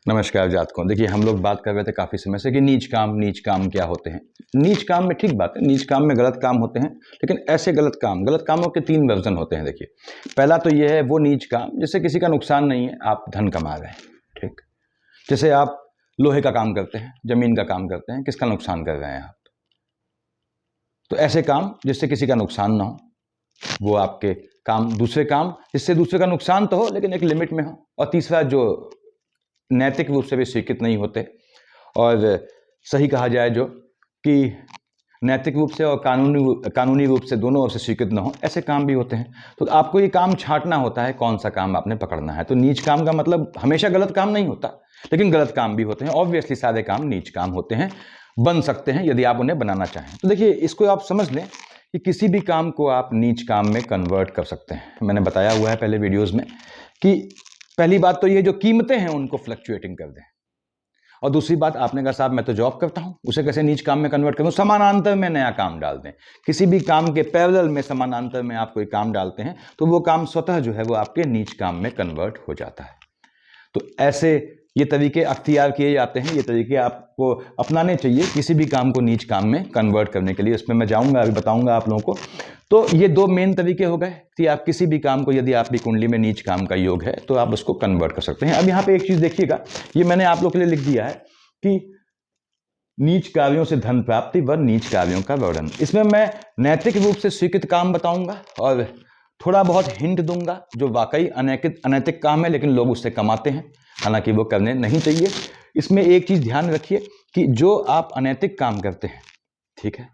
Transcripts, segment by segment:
नमस्कार जातकों। देखिए, हम लोग बात कर रहे थे काफ़ी समय से कि नीच काम क्या होते हैं। नीच काम में ठीक बात है, नीच काम में गलत काम होते हैं, लेकिन ऐसे गलत कामों के 3 वर्जन होते हैं। देखिए, पहला तो ये है वो नीच काम जिससे किसी का नुकसान नहीं है, आप धन कमा रहे हैं। ठीक, जैसे आप लोहे का काम करते हैं, जमीन का काम करते हैं, किसका नुकसान कर रहे हैं आप? तो ऐसे काम जिससे किसी का नुकसान ना हो, वो आपके काम। दूसरे काम जिससे दूसरे का नुकसान तो हो लेकिन एक लिमिट में हो। और तीसरा जो नैतिक रूप से भी स्वीकृत नहीं होते, और सही कहा जाए जो कि नैतिक रूप से और कानूनी रूप से दोनों ओर से स्वीकृत न हो, ऐसे काम भी होते हैं। तो आपको ये काम छांटना होता है, कौन सा काम आपने पकड़ना है। तो नीच काम का मतलब हमेशा गलत काम नहीं होता, लेकिन गलत काम भी होते हैं। ऑब्वियसली सारे काम नीच काम होते हैं, बन सकते हैं यदि आप उन्हें बनाना चाहें। तो देखिए, इसको आप समझ लें कि किसी भी काम को आप नीच काम में कन्वर्ट कर सकते हैं। मैंने बताया हुआ है पहले वीडियोज़ में कि पहली बात तो ये जो कीमतें हैं उनको फ्लक्चुएटिंग कर दें, और दूसरी बात आपने कहा साहब मैं तो जॉब करता हूं, उसे कैसे नीच काम में कन्वर्ट करूं। समानांतर में नया काम डाल दें। किसी भी काम के पैरेलल में समानांतर में आप कोई काम डालते हैं तो वो काम स्वतः जो है वो आपके नीच काम में कन्वर्ट हो जाता है। तो ऐसे ये तरीके अख्तियार किए जाते हैं, ये तरीके आपको अपनाने चाहिए किसी भी काम को नीच काम में कन्वर्ट करने के लिए। इसमें मैं जाऊंगा, अभी बताऊंगा आप लोगों को। तो ये 2 मेन तरीके हो गए कि आप किसी भी काम को, यदि आपकी कुंडली में नीच काम का योग है तो आप उसको कन्वर्ट कर सकते हैं। अब यहाँ पे एक चीज देखिएगा, ये मैंने आप लोग के लिए लिख दिया है कि नीच कार्यों से धन प्राप्ति व नीच कार्यों का वर्णन। इसमें मैं नैतिक रूप से स्वीकृत काम बताऊंगा और थोड़ा बहुत हिंट दूंगा जो वाकई अनैतिक काम है लेकिन लोग उससे कमाते हैं, हालांकि वो करने नहीं चाहिए। इसमें एक चीज ध्यान रखिए कि जो आप अनैतिक काम करते हैं, ठीक है,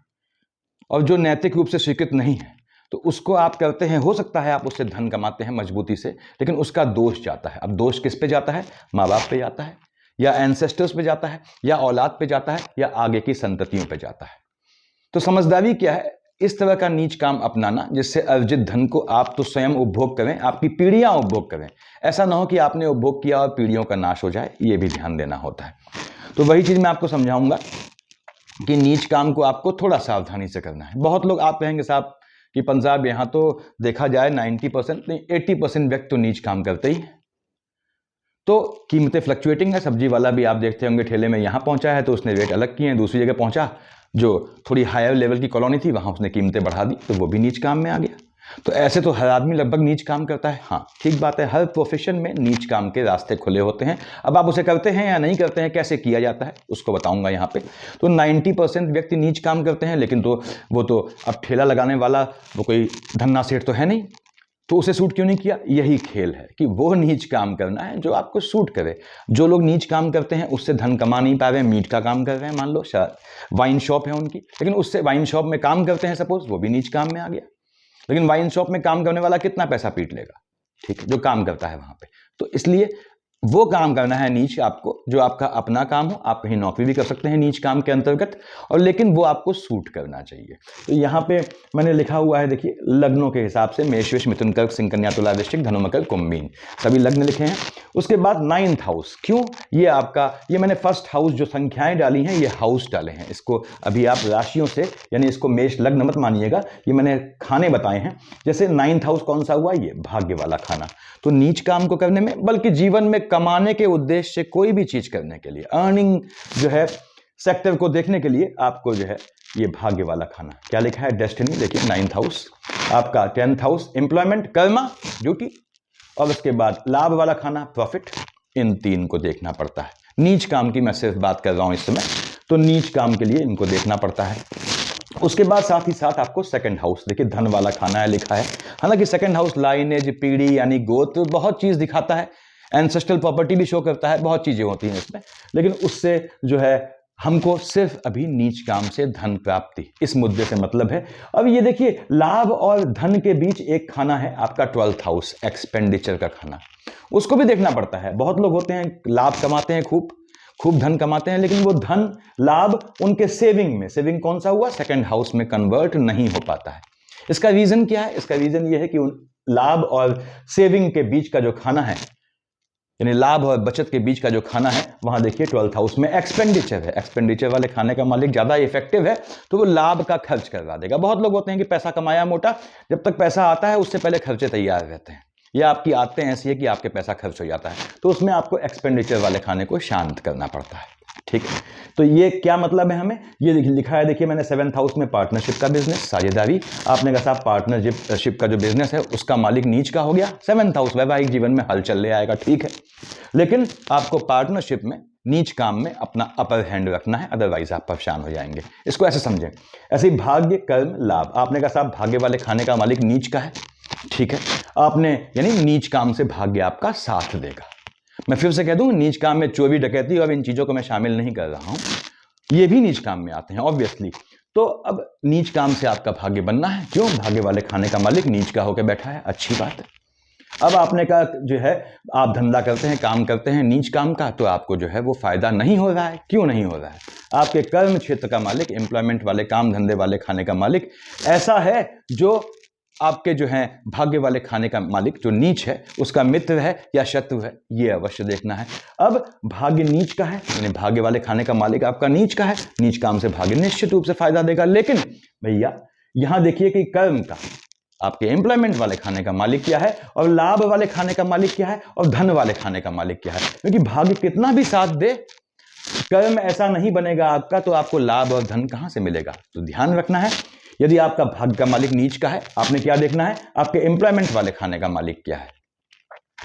और जो नैतिक रूप से स्वीकृत नहीं है, तो उसको आप करते हैं, हो सकता है आप उससे धन कमाते हैं मजबूती से, लेकिन उसका दोष जाता है। अब दोष किस पे जाता है? माँ बाप पे जाता है, या एंसेस्टर्स पे जाता है, या औलाद पे जाता है, या आगे की संततियों पे जाता है। तो समझदारी क्या है? इस तरह का नीच काम अपनाना जिससे अर्जित धन को आप तो स्वयं उपभोग करें, आपकी पीढ़ियां उपभोग करें। ऐसा ना हो कि आपने उपभोग किया और पीढ़ियों का नाश हो जाए, ये भी ध्यान देना होता है। तो वही चीज मैं आपको समझाऊंगा कि नीच काम को आपको थोड़ा सावधानी से करना है। बहुत लोग आप कहेंगे साहब कि पंजाब यहाँ तो देखा जाए 90% नहीं 80% व्यक्ति तो नीच काम करते ही हैं। तो कीमतें फ्लक्चुएटिंग है। सब्जी वाला भी आप देखते होंगे ठेले में यहाँ पहुंचा है तो उसने रेट अलग किए हैं, दूसरी जगह पहुंचा जो थोड़ी हायर लेवल की कॉलोनी थी वहां उसने कीमतें बढ़ा दी, तो वो भी नीच काम में आ गया। तो ऐसे तो हर आदमी लगभग नीच काम करता है। हाँ, ठीक बात है, हर प्रोफेशन में नीच काम के रास्ते खुले होते हैं। अब आप उसे करते हैं या नहीं करते हैं, कैसे किया जाता है उसको बताऊंगा यहाँ पे। तो 90% व्यक्ति नीच काम करते हैं, लेकिन तो वो तो अब ठेला लगाने वाला वो कोई धन्ना सेठ तो है नहीं, तो उसे सूट क्यों नहीं किया? यही खेल है कि वो नीच काम करना है जो आपको सूट करे। जो लोग नीच काम करते हैं उससे धन कमा नहीं पा रहे हैं, मीट का काम कर रहे हैं, मान लो वाइन शॉप है उनकी, लेकिन उससे वाइन शॉप में काम करते हैं सपोज, वो भी नीच काम में आ गया। लेकिन वाइन शॉप में काम करने वाला कितना पैसा पीट लेगा? ठीक है, जो काम करता है वहां पे। तो इसलिए वो काम करना है नीच आपको, जो आपका अपना काम हो। आप कहीं नौकरी भी कर सकते हैं नीच काम के अंतर्गत, और लेकिन वो आपको सूट करना चाहिए। तो यहाँ पे मैंने लिखा हुआ है, देखिए, लग्नों के हिसाब से मेष वृष मिथुन कर्क सिंह कन्या तुला वृश्चिक धनु मकर कुंभ मीन, सभी लग्न लिखे हैं। उसके बाद 9th हाउस, क्यों? ये आपका, ये मैंने फर्स्ट हाउस जो संख्याएं डाली हैं ये हाउस डाले हैं। इसको अभी आप राशियों से, यानी इसको मेष लग्न मत मानिएगा, ये मैंने खाने बताए हैं। जैसे 9th हाउस कौन सा हुआ? ये भाग्य वाला खाना। तो नीच काम को करने में, बल्कि जीवन में कमाने के उद्देश्य से कोई भी चीज करने के लिए, अर्निंग जो है सेक्टर को देखने के लिए आपको जो है ये भाग्य वाला खाना। क्या लिखा है? डेस्टिनी। देखिए 9th हाउस आपका, 10th house employment, Karma, duty, और उसके बाद लाभ वाला खाना, प्रॉफिट। इन 3 को देखना पड़ता है। नीच काम की मैं सिर्फ बात कर रहा हूं इस समय, तो नीच काम के लिए इनको देखना पड़ता है। उसके बाद साथ ही साथ आपको 2nd हाउस, देखिए धन वाला खाना है लिखा है। हालांकि 2nd हाउस लाइनेज, पीढ़ी यानी गोत्र, बहुत चीज दिखाता है, एंसेस्ट्रल प्रॉपर्टी भी शो करता है, बहुत चीजें होती हैं इसमें। लेकिन उससे जो है हमको सिर्फ अभी नीच काम से धन प्राप्ति, इस मुद्दे से मतलब है। अब ये देखिए, लाभ और धन के बीच एक खाना है आपका 12th हाउस, एक्सपेंडिचर का खाना, उसको भी देखना पड़ता है। बहुत लोग होते हैं लाभ कमाते हैं, खूब धन कमाते हैं, लेकिन वो धन लाभ उनके सेविंग में, सेविंग कौन सा हुआ? 2nd हाउस में कन्वर्ट नहीं हो पाता है। इसका रीजन क्या है? इसका रीजन ये है कि उन लाभ और सेविंग के बीच का जो खाना है, यानी लाभ और बचत के बीच का जो खाना है, वहां देखिए 12th हाउस में एक्सपेंडिचर है। एक्सपेंडिचर वाले खाने का मालिक ज्यादा इफेक्टिव है, तो वो लाभ का खर्च करवा देगा। बहुत लोग होते हैं कि पैसा कमाया मोटा, जब तक पैसा आता है उससे पहले खर्चे तैयार रहते हैं। या आपकी आदतें ऐसी है कि आपके पैसा खर्च हो जाता है, तो उसमें आपको एक्सपेंडिचर वाले खाने को शांत करना पड़ता है। ठीक है, तो ये क्या मतलब है हमें, ये लिखा है देखिए मैंने 7th हाउस में पार्टनरशिप का बिजनेस, साझेदारी। आपने कहा साहब पार्टनरशिप का जो बिजनेस है उसका मालिक नीच का हो गया, 7th हाउस वैवाहिक जीवन में हलचल ले आएगा, ठीक है, लेकिन आपको पार्टनरशिप में नीच काम में अपना अपर हैंड रखना है, अदरवाइज आप परेशान हो जाएंगे। इसको ऐसे समझें, ऐसे ही भाग्य कर्म लाभ। आपने कहा साहब भाग्य वाले खाने का मालिक नीच का है, ठीक है, आपने यानी नीच काम से भाग्य आपका साथ देगा। मैं फिर से कह दूं, नीच काम में चोरी डकैती और इन चीजों को मैं शामिल नहीं कर रहा हूं, ये भी नीच काम में आते हैं ऑब्वियसली। तो अब नीच काम से आपका भाग्य बनना है, क्यों, भाग्य वाले खाने का मालिक नीच का होकर बैठा है, अच्छी बात है। अब आपने कहा जो है आप धंधा करते हैं, काम करते हैं नीच काम का, तो आपको जो है वो फायदा नहीं हो रहा है, क्यों नहीं हो रहा है, आपके कर्म क्षेत्र का मालिक, एम्प्लॉयमेंट वाले काम धंधे वाले खाने का मालिक ऐसा है जो आपके जो है भाग्य वाले खाने का मालिक जो नीच है उसका मित्र है या शत्रु है, ये अवश्य देखना है। अब भाग्य नीच का है, यानी भाग्य वाले खाने का मालिक आपका नीच का है, नीच काम से भाग्य निश्चित रूप से फायदा देगा, लेकिन भैया यहां देखिए कि कर्म का आपके एम्प्लॉयमेंट वाले खाने का मालिक क्या है और लाभ वाले खाने का मालिक क्या है और धन वाले खाने का मालिक क्या है, क्योंकि भाग्य कितना भी साथ दे, कर्म ऐसा नहीं बनेगा आपका तो आपको लाभ और धन कहां से मिलेगा। तो ध्यान रखना है, यदि आपका भाग्य का मालिक नीच का है, आपने क्या देखना है, आपके एम्प्लॉयमेंट वाले खाने का मालिक क्या है।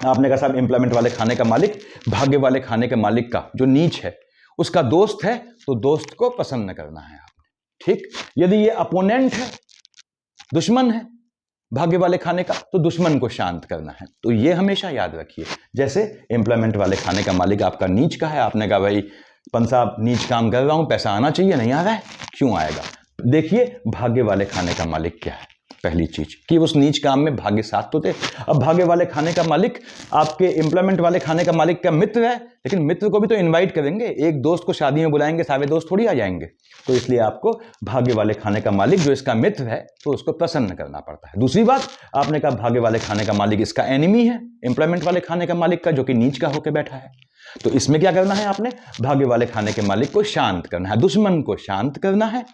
आपने कहा साहब एम्प्लॉयमेंट वाले खाने का मालिक भाग्य वाले खाने के मालिक का जो नीच है उसका दोस्त है, तो दोस्त को प्रसन्न करना है आपने, ठीक। यदि ये अपोनेंट है, दुश्मन है भाग्य वाले खाने का, तो दुश्मन को शांत करना है। तो ये हमेशा याद रखिए, जैसे एम्प्लॉयमेंट वाले खाने का मालिक आपका नीच का है, आपने कहा भाई पंसाब नीच काम कर रहा हूं, पैसा आना चाहिए, नहीं आ रहा है, क्यों आएगा, देखिए भाग्य वाले खाने का मालिक क्या है, पहली चीज कि उस नीच काम में भाग्य साथ तो थे। अब भाग्य वाले खाने का मालिक आपके एम्प्लॉयमेंट वाले खाने का मालिक का मित्र है, लेकिन मित्र को भी तो इनवाइट करेंगे, एक दोस्त को शादी में बुलाएंगे सारे दोस्त थोड़ी आ जाएंगे, तो इसलिए आपको भाग्य वाले खाने का मालिक जो इसका मित्र है तो उसको प्रसन्न करना पड़ता है। दूसरी बात, आपने कहा भाग्य वाले खाने का मालिक इसका एनिमी है, एम्प्लॉयमेंट वाले खाने का मालिक का, जो कि नीच का होकर बैठा है, तो इसमें क्या करना है, आपने भाग्य वाले खाने के मालिक को शांत करना है, दुश्मन को शांत करना है,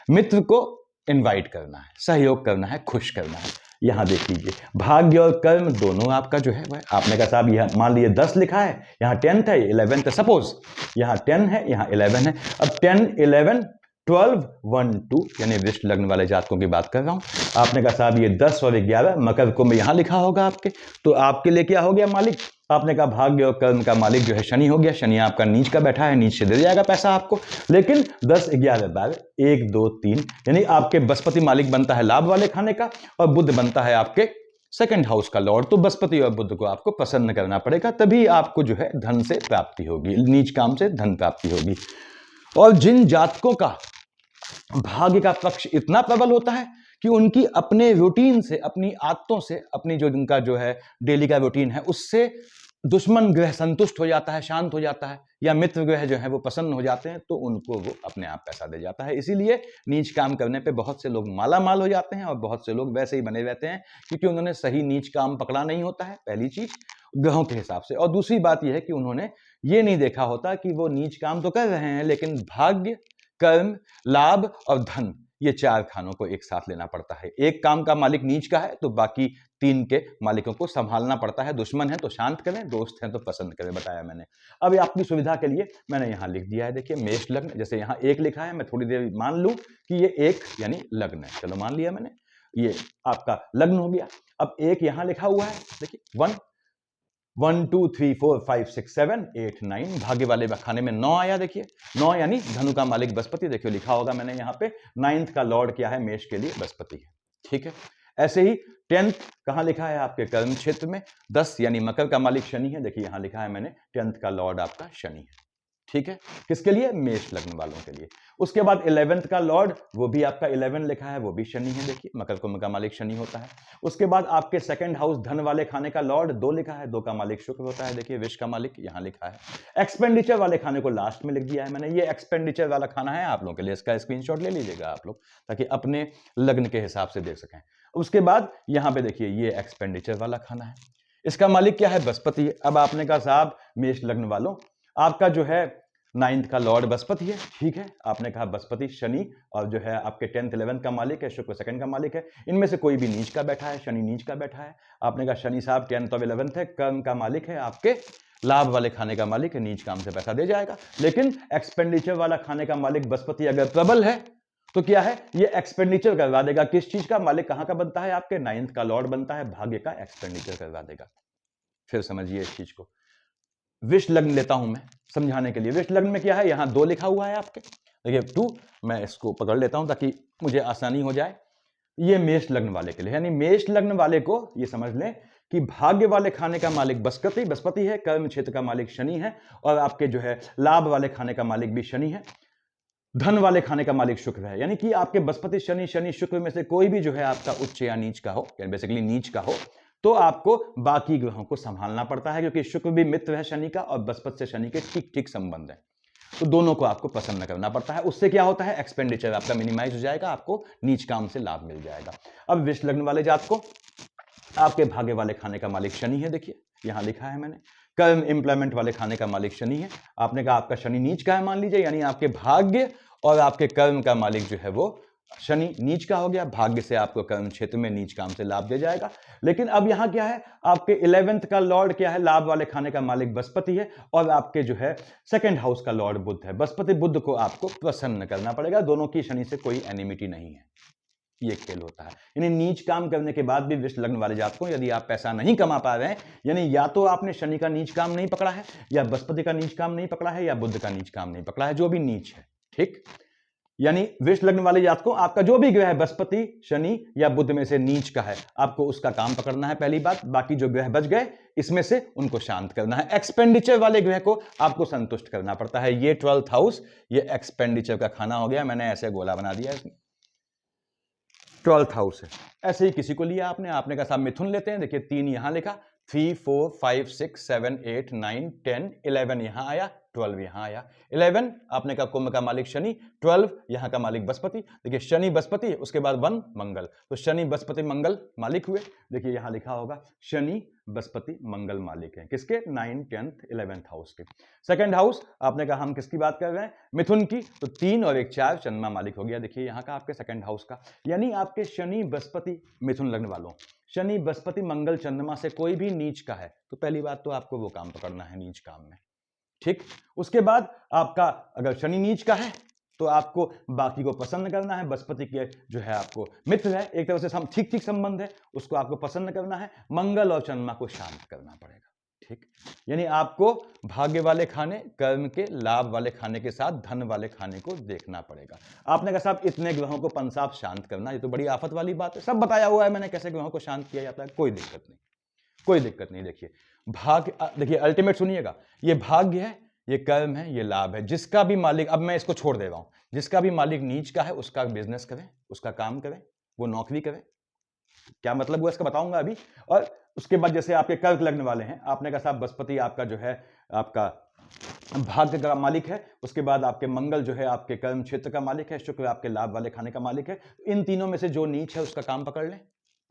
मित्र को इनवाइट करना है, सहयोग करना है, खुश करना है। यहां देख लीजिए भाग्य और कर्म दोनों आपका जो है वह, आपने कहा साहब यह मान लीजिए 10 लिखा है, यहां 10th है, 11th है, सपोज यहां 10 है, यहां 11 है। अब 10, 11, 12, 1, 2 यानी वृश्चिक लग्न वाले जातकों की बात कर रहा हूं। आपने कहा साहब ये 10 और 11 मकर कुंभ यहां लिखा होगा आपके, तो आपके लिए क्या हो गया मालिक, आपने कहा भाग्य और कर्म का मालिक जो है शनि हो गया, शनि आपका नीच का बैठा है, नीच से दे जाएगा पैसा आपको, लेकिन 10, 11, 12, 1, 2, 3 यानी आपके बृहस्पति मालिक बनता है लाभ वाले खाने का और बुध बनता है आपके 2nd हाउस का लॉर्ड, तो बृहस्पति और बुध को आपको प्रसन्न करना पड़ेगा, तभी आपको जो है धन से प्राप्ति होगी, नीच काम से धन प्राप्ति होगी। और जिन जातकों का भाग्य का पक्ष इतना प्रबल होता है कि उनकी अपने रूटीन से, अपनी आदतों से, अपनी जो उनका जो है डेली का रूटीन है उससे दुश्मन ग्रह संतुष्ट हो जाता है, शांत हो जाता है, या मित्र ग्रह जो है वो प्रसन्न हो जाते हैं, तो उनको वो अपने आप पैसा दे जाता है। इसीलिए नीच काम करने पे बहुत से लोग माला माल हो जाते हैं और बहुत से लोग वैसे ही बने रहते हैं, क्योंकि उन्होंने सही नीच काम पकड़ा नहीं होता है, पहली चीज ग्रहों के हिसाब से। और दूसरी बात यह है कि उन्होंने ये नहीं देखा होता कि वो नीच काम तो कर रहे हैं, लेकिन भाग्य, कर्म, लाभ और धन, ये 4 खानों को एक साथ लेना पड़ता है। एक काम का मालिक नीच का है तो बाकी 3 के मालिकों को संभालना पड़ता है, दुश्मन है तो शांत करें, दोस्त हैं तो पसंद करें, बताया मैंने। अब आपकी सुविधा के लिए मैंने यहां लिख दिया है, देखिए मेष लग्न, जैसे यहां 1 लिखा है, मैं थोड़ी देर मान लूं कि ये 1 यानी लग्न है, चलो मान लिया मैंने, ये आपका लग्न हो गया। अब 1 यहां लिखा हुआ है, देखिए 1, 2, 3, 4, 5, 6, 7, 8, 9 भाग्य वाले खाने में 9 आया, देखिए 9 यानी धनु का मालिक बृहस्पति, देखिए लिखा होगा मैंने यहाँ पे, 9th का लॉर्ड क्या है, मेष के लिए बृहस्पति है, ठीक है। ऐसे ही 10th कहाँ लिखा है, आपके कर्म क्षेत्र में, 10 यानी मकर का मालिक शनि है, देखिए यहाँ लिखा है मैंने 10th का लॉर्ड आपका शनि है, ठीक है, किसके लिए, मेष लग्न वालों के लिए। उसके बाद 11th का लॉर्ड वो भी आपका 11 लिखा है, वो भी शनि है, देखिए मकर कुंभ का मालिक शनि होता है। उसके बाद आपके 2nd हाउस धन वाले खाने का लॉर्ड 2 लिखा है, 2 का मालिक शुक्र होता है, देखिए विष का मालिक यहाँ लिखा है। एक्सपेंडिचर वाले खाने को लास्ट में लिख दिया है मैंने, ये एक्सपेंडिचर वाला खाना है आप लोगों के लिए, इसका स्क्रीनशॉट ले लीजिएगा आप लोग, ताकि अपने लग्न के हिसाब से देख सकें। उसके बाद यहाँ पे देखिए ये एक्सपेंडिचर वाला खाना है, इसका मालिक क्या है, बृहस्पति है। अब आपने कहा साहब मेष लग्न वालों, आपका जो है नाइन्थ का लॉर्ड बृहस्पति है, ठीक है। आपने कहा बृहस्पति, शनि और जो है आपके 10th 11th का मालिक है, शुक्र 2nd का मालिक है। इनमें से कोई भी नीच का बैठा है, शनि नीच का बैठा है। आपने कहा शनि साहब 10th और 11th है, कर्म का मालिक है, आपके लाभ वाले खाने का मालिक है, नीच काम से पैसा दे जाएगा। लेकिन एक्सपेंडिचर वाला खाने का मालिक बृहस्पति अगर प्रबल है तो क्या है, ये एक्सपेंडिचर करवा देगा। किस चीज का मालिक कहां का बनता है, आपके 9th का लॉर्ड बनता है, भाग्य का एक्सपेंडिचर करवा देगा। फिर समझिए इस चीज को। विष लग्न लेता हूं मैं समझाने के लिए। विष लग्न में क्या है, यहां 2 लिखा हुआ है आपके, देखिए 2, मैं इसको पकड़ लेता हूं ताकि मुझे आसानी हो जाए। ये मेष लग्न वाले के लिए, यानी मेष लग्न वाले को ये समझ लें कि भाग्य वाले खाने का मालिक बृहस्पति है, कर्म क्षेत्र का मालिक शनि है, और आपके जो है लाभ वाले खाने का मालिक भी शनि है, धन वाले खाने का मालिक शुक्र है। यानी कि आपके बृहस्पति शनि शुक्र में से कोई भी जो है आपका उच्च या नीच का हो, यानी बेसिकली नीच का हो, तो आपको बाकी ग्रहों को संभालना पड़ता है, क्योंकि शुक्र भी मित्र है शनि का और बृहस्पति से शनि के ठीक ठीक संबंध है। तो दोनों को आपको प्रसन्न करना पड़ता है। उससे क्या होता है, एक्सपेंडिचर आपका मिनिमाइज हो जाएगा, आपको नीच काम से लाभ मिल जाएगा। अब विष लग्न वाले जात को आपके भाग्य वाले खाने का मालिक शनि है, देखिए यहां लिखा है मैंने। कर्म इंप्लॉयमेंट वाले खाने का मालिक शनि है। आपने कहा आपका शनि नीच का है, मान लीजिए, यानी आपके भाग्य और आपके कर्म का मालिक जो है वो शनि नीच का हो गया। भाग्य से आपको कर्म क्षेत्र में नीच काम से लाभ दे जाएगा। लेकिन अब यहां क्या है, आपके 11th का लॉर्ड क्या है, लाभ वाले खाने का मालिक बृहस्पति है, और आपके जो है 2nd हाउस का लॉर्ड बुध है। बृहस्पति बुध को आपको प्रसन्न करना पड़ेगा। दोनों की शनि से कोई एनिमिटी नहीं है, ये खेल होता है। यानी नीच काम करने के बाद भी विष लग्न वाले जातकों, यदि आप पैसा नहीं कमा पा रहे हैं, यानी या तो आपने शनि का नीच काम नहीं पकड़ा है, या बृहस्पति का नीच काम नहीं पकड़ा है, या बुध का नीच काम नहीं पकड़ा है, जो भी नीच है, ठीक। यानी विष लग्न वाले जातकों, आपका जो भी ग्रह है बृहस्पति शनि या बुध में से नीच का है, आपको उसका काम पकड़ना है, पहली बात। बाकी जो ग्रह बच गए इसमें से उनको शांत करना है। एक्सपेंडिचर वाले ग्रह को आपको संतुष्ट करना पड़ता है। ये 12th हाउस, ये एक्सपेंडिचर का खाना हो गया, मैंने ऐसे गोला बना दिया इसमें। 12th हाउस है। ऐसे ही किसी को लिया आपने कहा साहब मिथुन लेते हैं, देखिए 3 यहां लिखा, 3 4 5 6 7 8 9 10 11 यहां आया, 12 यहां आया। 11 आपने कहा कुंभ का मालिक शनि, 12 यहां का मालिक बृहस्पति। देखिए शनि बृहस्पति, उसके बाद 1 मंगल, तो शनि बृहस्पति मंगल मालिक हुए। देखिए यहां लिखा होगा शनि बृहस्पति मंगल मालिक है, किसके, 9 10th 11th हाउस के। 2nd हाउस आपने कहा हम किसकी बात कर रहे हैं, मिथुन की, तो 3 और 1 4 चंद्रमा मालिक हो गया। देखिए यहां का आपके 2nd हाउस का, यानी आपके शनि बृहस्पति, मिथुन लग्न वालों, शनि बृहस्पति मंगल चंद्रमा से कोई भी नीच का है, तो पहली बात तो आपको वो काम पकड़ना है नीच काम में, ठीक। उसके बाद आपका अगर शनि नीच का है तो आपको बाकी को प्रसन्न करना है। बृहस्पति के जो है आपको मित्र है, एक तरह से ठीक ठीक संबंध है, उसको आपको प्रसन्न करना है। मंगल और चंद्रमा को शांत करना पड़ेगा, ठीक। यानी आपको भाग्य वाले खाने, कर्म के लाभ वाले खाने के साथ धन वाले खाने को देखना पड़ेगा। आपने कहा साहब इतने ग्रहों को पंसाप शांत करना, ये तो बड़ी आफत वाली बात है। सब बताया हुआ है मैंने कैसे ग्रहों को शांत किया जाता है, कोई दिक्कत नहीं, कोई दिक्कत नहीं। देखिए भाग्य, देखिए अल्टीमेट सुनिएगा, ये भाग्य है, ये कर्म है, ये लाभ है। जिसका भी मालिक, अब मैं इसको छोड़ दे रहा हूं, जिसका भी मालिक नीच का है उसका बिजनेस करें, उसका काम करें, वो नौकरी करें। क्या मतलब हुआ इसका बताऊंगा अभी। और उसके बाद जैसे आपके कर्क लग्न वाले हैं, आपने कहा साहब बृहस्पति आपका जो है आपका भाग्य का मालिक है, उसके बाद आपके मंगल जो है आपके कर्म क्षेत्र का मालिक है, शुक्र आपके लाभ वाले खाने का मालिक है। इन तीनों में से जो नीच है उसका काम पकड़ लें,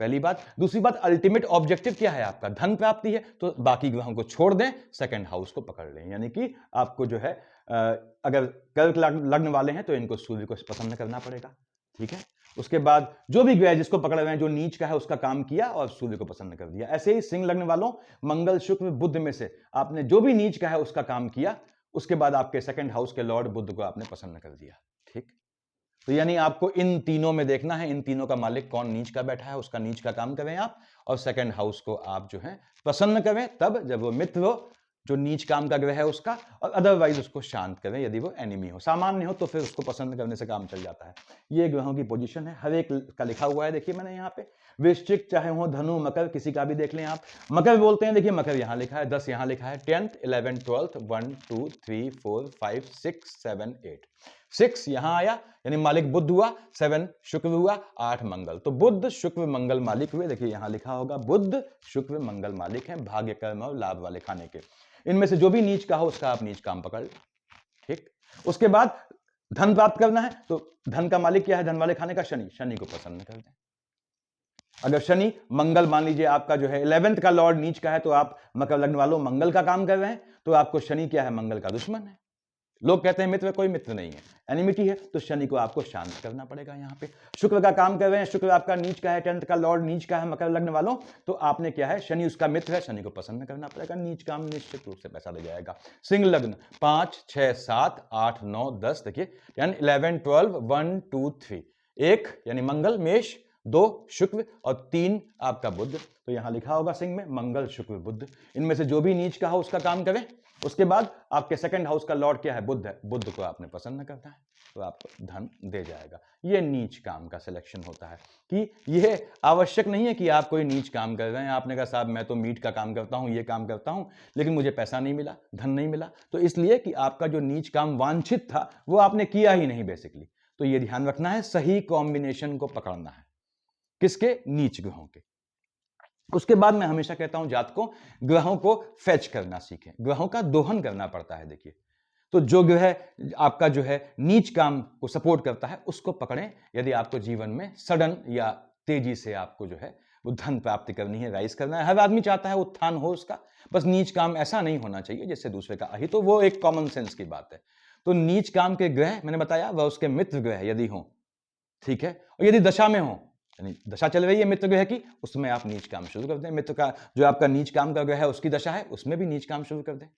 पहली बात। दूसरी बात, अल्टीमेट ऑब्जेक्टिव क्या है आपका, धन प्राप्ति है, तो बाकी ग्रहों को छोड़ दें, 2nd हाउस को पकड़ लें। यानी कि आपको जो है अगर कर्क लग्न वाले हैं तो इनको सूर्य को प्रसन्न करना पड़ेगा, ठीक है। उसके बाद जो भी ग्रह जिसको पकड़ रहे हैं, जो नीच का है उसका काम किया और सूर्य को प्रसन्न कर दिया। ऐसे ही सिंह लग्न वालों, मंगल शुक्र बुध में से आपने जो भी नीच का है उसका काम किया, उसके बाद आपके 2nd हाउस के लॉर्ड बुध को आपने प्रसन्न कर दिया, ठीक। तो यानी आपको इन तीनों में देखना है, इन तीनों का मालिक कौन नीच का बैठा है, उसका नीच का काम करें आप, और 2nd हाउस को आप जो है प्रसन्न करें, तब जब वो मित्र हो, जो नीच काम का ग्रह है उसका, और अदरवाइज उसको शांत करें यदि वो एनिमी हो। सामान्य हो तो फिर उसको पसंद करने से काम चल जाता है। ये ग्रहों की पोजीशन है, हर एक का लिखा हुआ है, देखिए मैंने यहाँ पे। वृश्चिक चाहे हो, धनु, मकर, किसी का भी देख लें आप। मकर बोलते हैं, देखिए मकर यहाँ लिखा है, 10 यहाँ लिखा है, 10th 11th 12th 1 2 3 4 5 6 7 8 6 यहां आया, यानी मालिक बुध हुआ, 7 शुक्र हुआ, 8 मंगल। तो बुध शुक्र मंगल मालिक हुए। देखिए यहां लिखा होगा बुध शुक्र मंगल मालिक हैं, भाग्य कर्म और लाभ वाले खाने के। इनमें से जो भी नीच का हो उसका आप नीच काम पकड़, ठीक। उसके बाद धन प्राप्त करना है, तो धन का मालिक क्या है, धन वाले खाने का शनि, शनि को प्रसन्न कर दें। अगर शनि मंगल मान लीजिए आपका जो है 11th का लॉर्ड नीच का है, तो आप मकर लग्न वालों मंगल का काम कर रहे हैं, तो आपको शनि क्या है, मंगल का दुश्मन है। लोग कहते हैं मित्र, कोई मित्र नहीं है, एनिमिटी है, तो शनि को आपको शांत करना पड़ेगा। यहाँ पे शुक्र का काम कर रहे हैं, शुक्र आपका नीच का है, 10th का लॉर्ड नीच का है मकर लग्न वालों, तो आपने क्या है, शनि उसका मित्र है, शनि को प्रसन्न करना पड़ेगा, नीच काम निश्चित रूप से पैसा दे जाएगा। सिंह लग्न 5 6 7 8 9 10, देखिए यानी 11 12 1 2 3, 1 यानी मंगल मेष, 2 शुक्र और 3 आपका बुध। तो यहां लिखा होगा सिंह में मंगल शुक्र बुध, इनमें से जो भी नीच का हो उसका काम करें। उसके बाद आपके सेकंड हाउस का लॉर्ड क्या है, बुध है, बुध को आपने प्रसन्न करना है तो आपको धन दे जाएगा। ये नीच काम का सिलेक्शन होता है कि यह आवश्यक नहीं है कि आप कोई नीच काम कर रहे हैं, आपने कहा साहब मैं तो मीट का काम करता हूं, ये काम करता हूं, लेकिन मुझे पैसा नहीं मिला, धन नहीं मिला, तो इसलिए कि आपका जो नीच काम वांछित था वो आपने किया ही नहीं बेसिकली। तो ये ध्यान रखना है, सही कॉम्बिनेशन को पकड़ना है, किसके, नीच ग्रहों के। उसके बाद मैं हमेशा कहता हूं जातकों, ग्रहों को फेच करना सीखें, ग्रहों का दोहन करना पड़ता है। देखिए तो जो ग्रह आपका जो है नीच काम को सपोर्ट करता है उसको पकड़ें, यदि आपको जीवन में सडन या तेजी से आपको जो है वो धन प्राप्ति करनी है, राइज करना है। हर आदमी चाहता है उत्थान हो उसका, बस नीच काम ऐसा नहीं होना चाहिए जिससे दूसरे का अहित हो, वो एक कॉमन सेंस की बात है। तो नीच काम के ग्रह मैंने बताया वह उसके मित्र ग्रह यदि हो, ठीक है, और यदि दशा में हो, यानी दशा चल रही है मित्र ग्रह की, उसमें आप नीच काम शुरू कर दें। मित्र का जो आपका नीच काम का ग्रह है उसकी दशा है, उसमें भी नीच काम शुरू कर दें,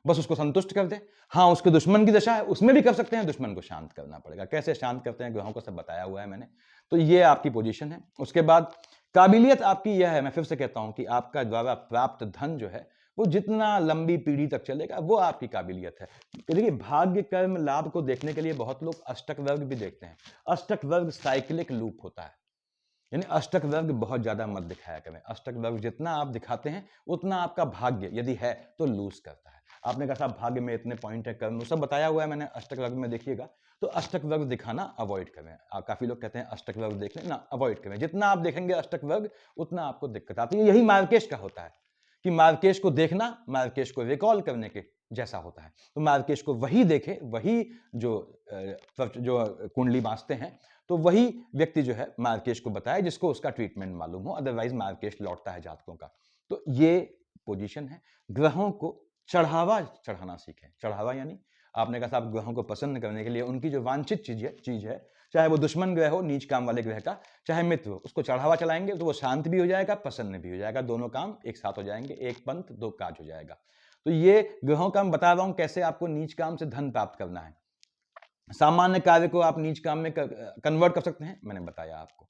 बस उसको संतुष्ट कर दे। हाँ उसके दुश्मन की दशा है उसमें भी कर सकते हैं, दुश्मन को शांत करना पड़ेगा। कैसे शांत करते हैं ग्रहों को सब बताया हुआ है मैंने। तो ये आपकी पोजीशन है। उसके बाद काबिलियत आपकी यह है, मैं फिर से कहता हूं कि आपका द्वारा प्राप्त धन जो है वो जितना लंबी पीढ़ी तक चलेगा वो आपकी काबिलियत है। देखिए भाग्य कर्म लाभ को देखने के लिए बहुत लोग अष्टक वर्ग भी देखते हैं। अष्टक वर्ग साइक्लिक लूप होता है, यानी अष्टक वर्ग बहुत ज्यादा मत दिखाया करें। अष्टक वर्ग जितना आप दिखाते हैं उतना आपका भाग्य यदि है तो लूज करता है। आपने कहा साहब भाग्य में इतने पॉइंट है, कर्म, वो सब बताया हुआ है मैंने अष्टक वर्ग में, देखिएगा। तो अष्टक वर्ग दिखाना अवॉइड करें। काफी लोग कहते हैं अष्टक वर्ग देख लें ना, अवॉइड करें। जितना आप देखेंगे अष्टक वर्ग उतना आपको दिक्कत आती है। यही मार्केश का होता है कि मार्केश को देखना मार्केश को रिकॉल करने के जैसा होता है। तो मार्केश को वही देखे, वही जो कुंडली बांधते हैं तो वही व्यक्ति जो है मार्केश को बताए जिसको उसका ट्रीटमेंट मालूम हो, अदरवाइज मार्केश लौटता है जातकों का। तो ये पोजीशन है। ग्रहों को चढ़ावा चढ़ाना सीखें। चढ़ावा यानी आपने कहा साहब ग्रहों को पसंद करने के लिए उनकी जो वांछित चीज है, चाहे वो दुश्मन ग्रह हो नीच काम वाले ग्रह का, चाहे मित्र हो, उसको चढ़ावा चलाएंगे तो वो शांत भी हो जाएगा, प्रसन्न भी हो जाएगा, दोनों काम एक साथ हो जाएंगे, एक पंथ दो काज हो जाएगा। तो ये ग्रहों का मैं बता रहा हूं कैसे आपको नीच काम से धन प्राप्त करना है। सामान्य कार्य को आप नीच काम में कन्वर्ट कर सकते हैं, मैंने बताया आपको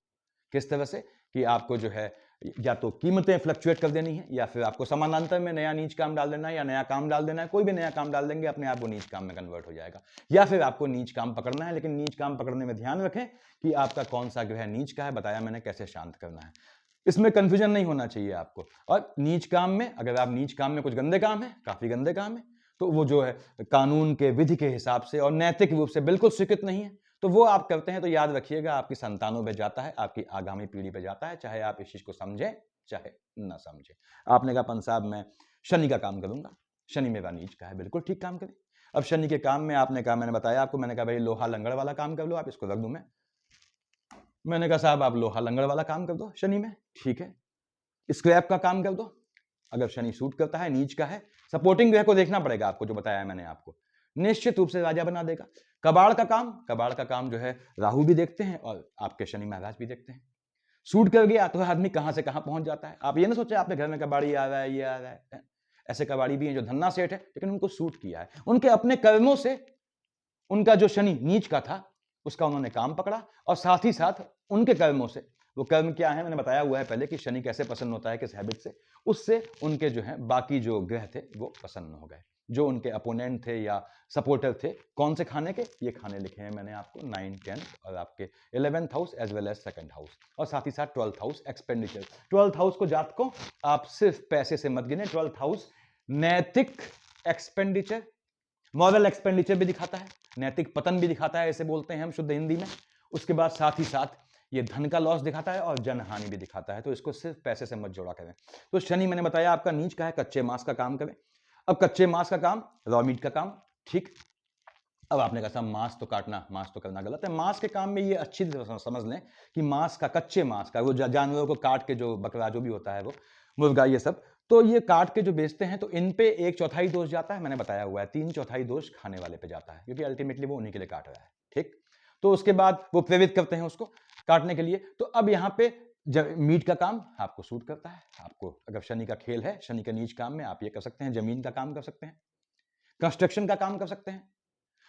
किस तरह से, कि आपको जो है या तो कीमतें फ्लक्चुएट कर देनी है या फिर आपको समानांतर में नया नीच काम डाल देना है या नया काम डाल देना है। कोई भी नया काम डाल देंगे अपने आप वो नीच काम में कन्वर्ट हो जाएगा, या फिर आपको नीच काम पकड़ना है। लेकिन नीच काम पकड़ने में ध्यान रखें कि आपका कौन सा ग्रह नीच का है, बताया मैंने कैसे शांत करना है, इसमें कंफ्यूजन नहीं होना चाहिए आपको। और नीच काम में अगर आप नीच काम में कुछ गंदे काम है, काफी गंदे काम है, तो वो जो है कानून के विधि के हिसाब से और नैतिक रूप से बिल्कुल स्वीकृत नहीं है, तो वो आप करते हैं तो याद रखिएगा आपकी संतानों पे जाता है, आपकी आगामी पीढ़ी पे जाता है, चाहे आप इस चीज को समझें चाहे ना समझें। आपने कहा पंत साहब मैं शनि का काम करूंगा, शनि मेरा नीच का है, बिल्कुल ठीक काम करें। अब शनि के काम में आपने कहा, मैंने बताया आपको, मैंने कहा भाई लोहा लंगड़ वाला काम कर लो, आप इसको रख दूं मैंने कहा साहब आप लोहा लंगड़ वाला काम कर दो शनि में, ठीक है। स्क्रैप का काम कर दो अगर शनि सूट करता है, नीच का है। सपोर्टिंग ग्रह को देखना पड़ेगा आपको, जो बताया है मैंने आपको, निश्चित रूप से राजा बना देगा। कबाड़ का काम जो है राहु भी देखते हैं और आपके शनि महाराज भी देखते हैं। सूट कर गया तो आदमी कहां से कहां पहुंच जाता है। आप ये ना सोचे आपके घर में कबाड़ी आ रहा है, ये आ रहा है। ऐसे कबाड़ी भी हैं जो धन्ना सेठ है लेकिन उनको सूट किया है, उनके अपने कर्मों से उनका जो शनि नीच का था उसका उन्होंने काम पकड़ा, और साथ ही साथ उनके कर्मों से, वो कर्म क्या है मैंने बताया हुआ है पहले कि शनि कैसे प्रसन्न होता है, किस हैबिट से, उससे उनके जो है बाकी जो ग्रह थे वो प्रसन्न हो गए। जो उनके अपोनेंट थे या सपोर्टर थे, कौन से खाने के, ये खाने लिखे हैं मैंने आपको, 9, 10 और आपके 11th house as well as 2nd house, और साथ ही साथ 12th house expenditure. 12th house को जातकों आप सिर्फ पैसे से मत गिने, 12th हाउस नैतिक एक्सपेंडिचर, मॉरल एक्सपेंडिचर भी दिखाता है, नैतिक पतन भी दिखाता है, ऐसे बोलते हैं हम शुद्ध हिंदी में। उसके बाद साथ ही साथ ये धन का लॉस दिखाता है और जनहानि भी दिखाता है, तो इसको सिर्फ पैसे से मत जोड़ा करें। तो शनि मैंने बताया आपका नीच का है, कच्चे मांस का काम करें। अब कच्चे मांस का काम, रॉ मीट का काम, ठीक। अब आपने कहा मांस तो काटना, मांस तो करना गलत है। मांस के काम में ये अच्छी तरह समझ लें कि मांस का, कच्चे मांस का, वो जानवरों को काट के जो बकरा जो भी होता है वो मुर्गा ये सब, तो ये काट के जो बेचते हैं तो इन पे 1/4 दोष जाता है, मैंने बताया हुआ है, 3/4 दोष खाने वाले पे जाता है, क्योंकि अल्टीमेटली वो उन्हीं के लिए काट रहा है। ठीक, तो उसके बाद वो प्रेरित करते हैं उसको काटने के लिए। तो अब यहां पे मीट का काम आपको सूट करता है। आपको अगर शनि का खेल है, शनि के नीच काम में आप ये कर सकते हैं, जमीन का काम कर सकते हैं, कंस्ट्रक्शन का काम कर सकते हैं।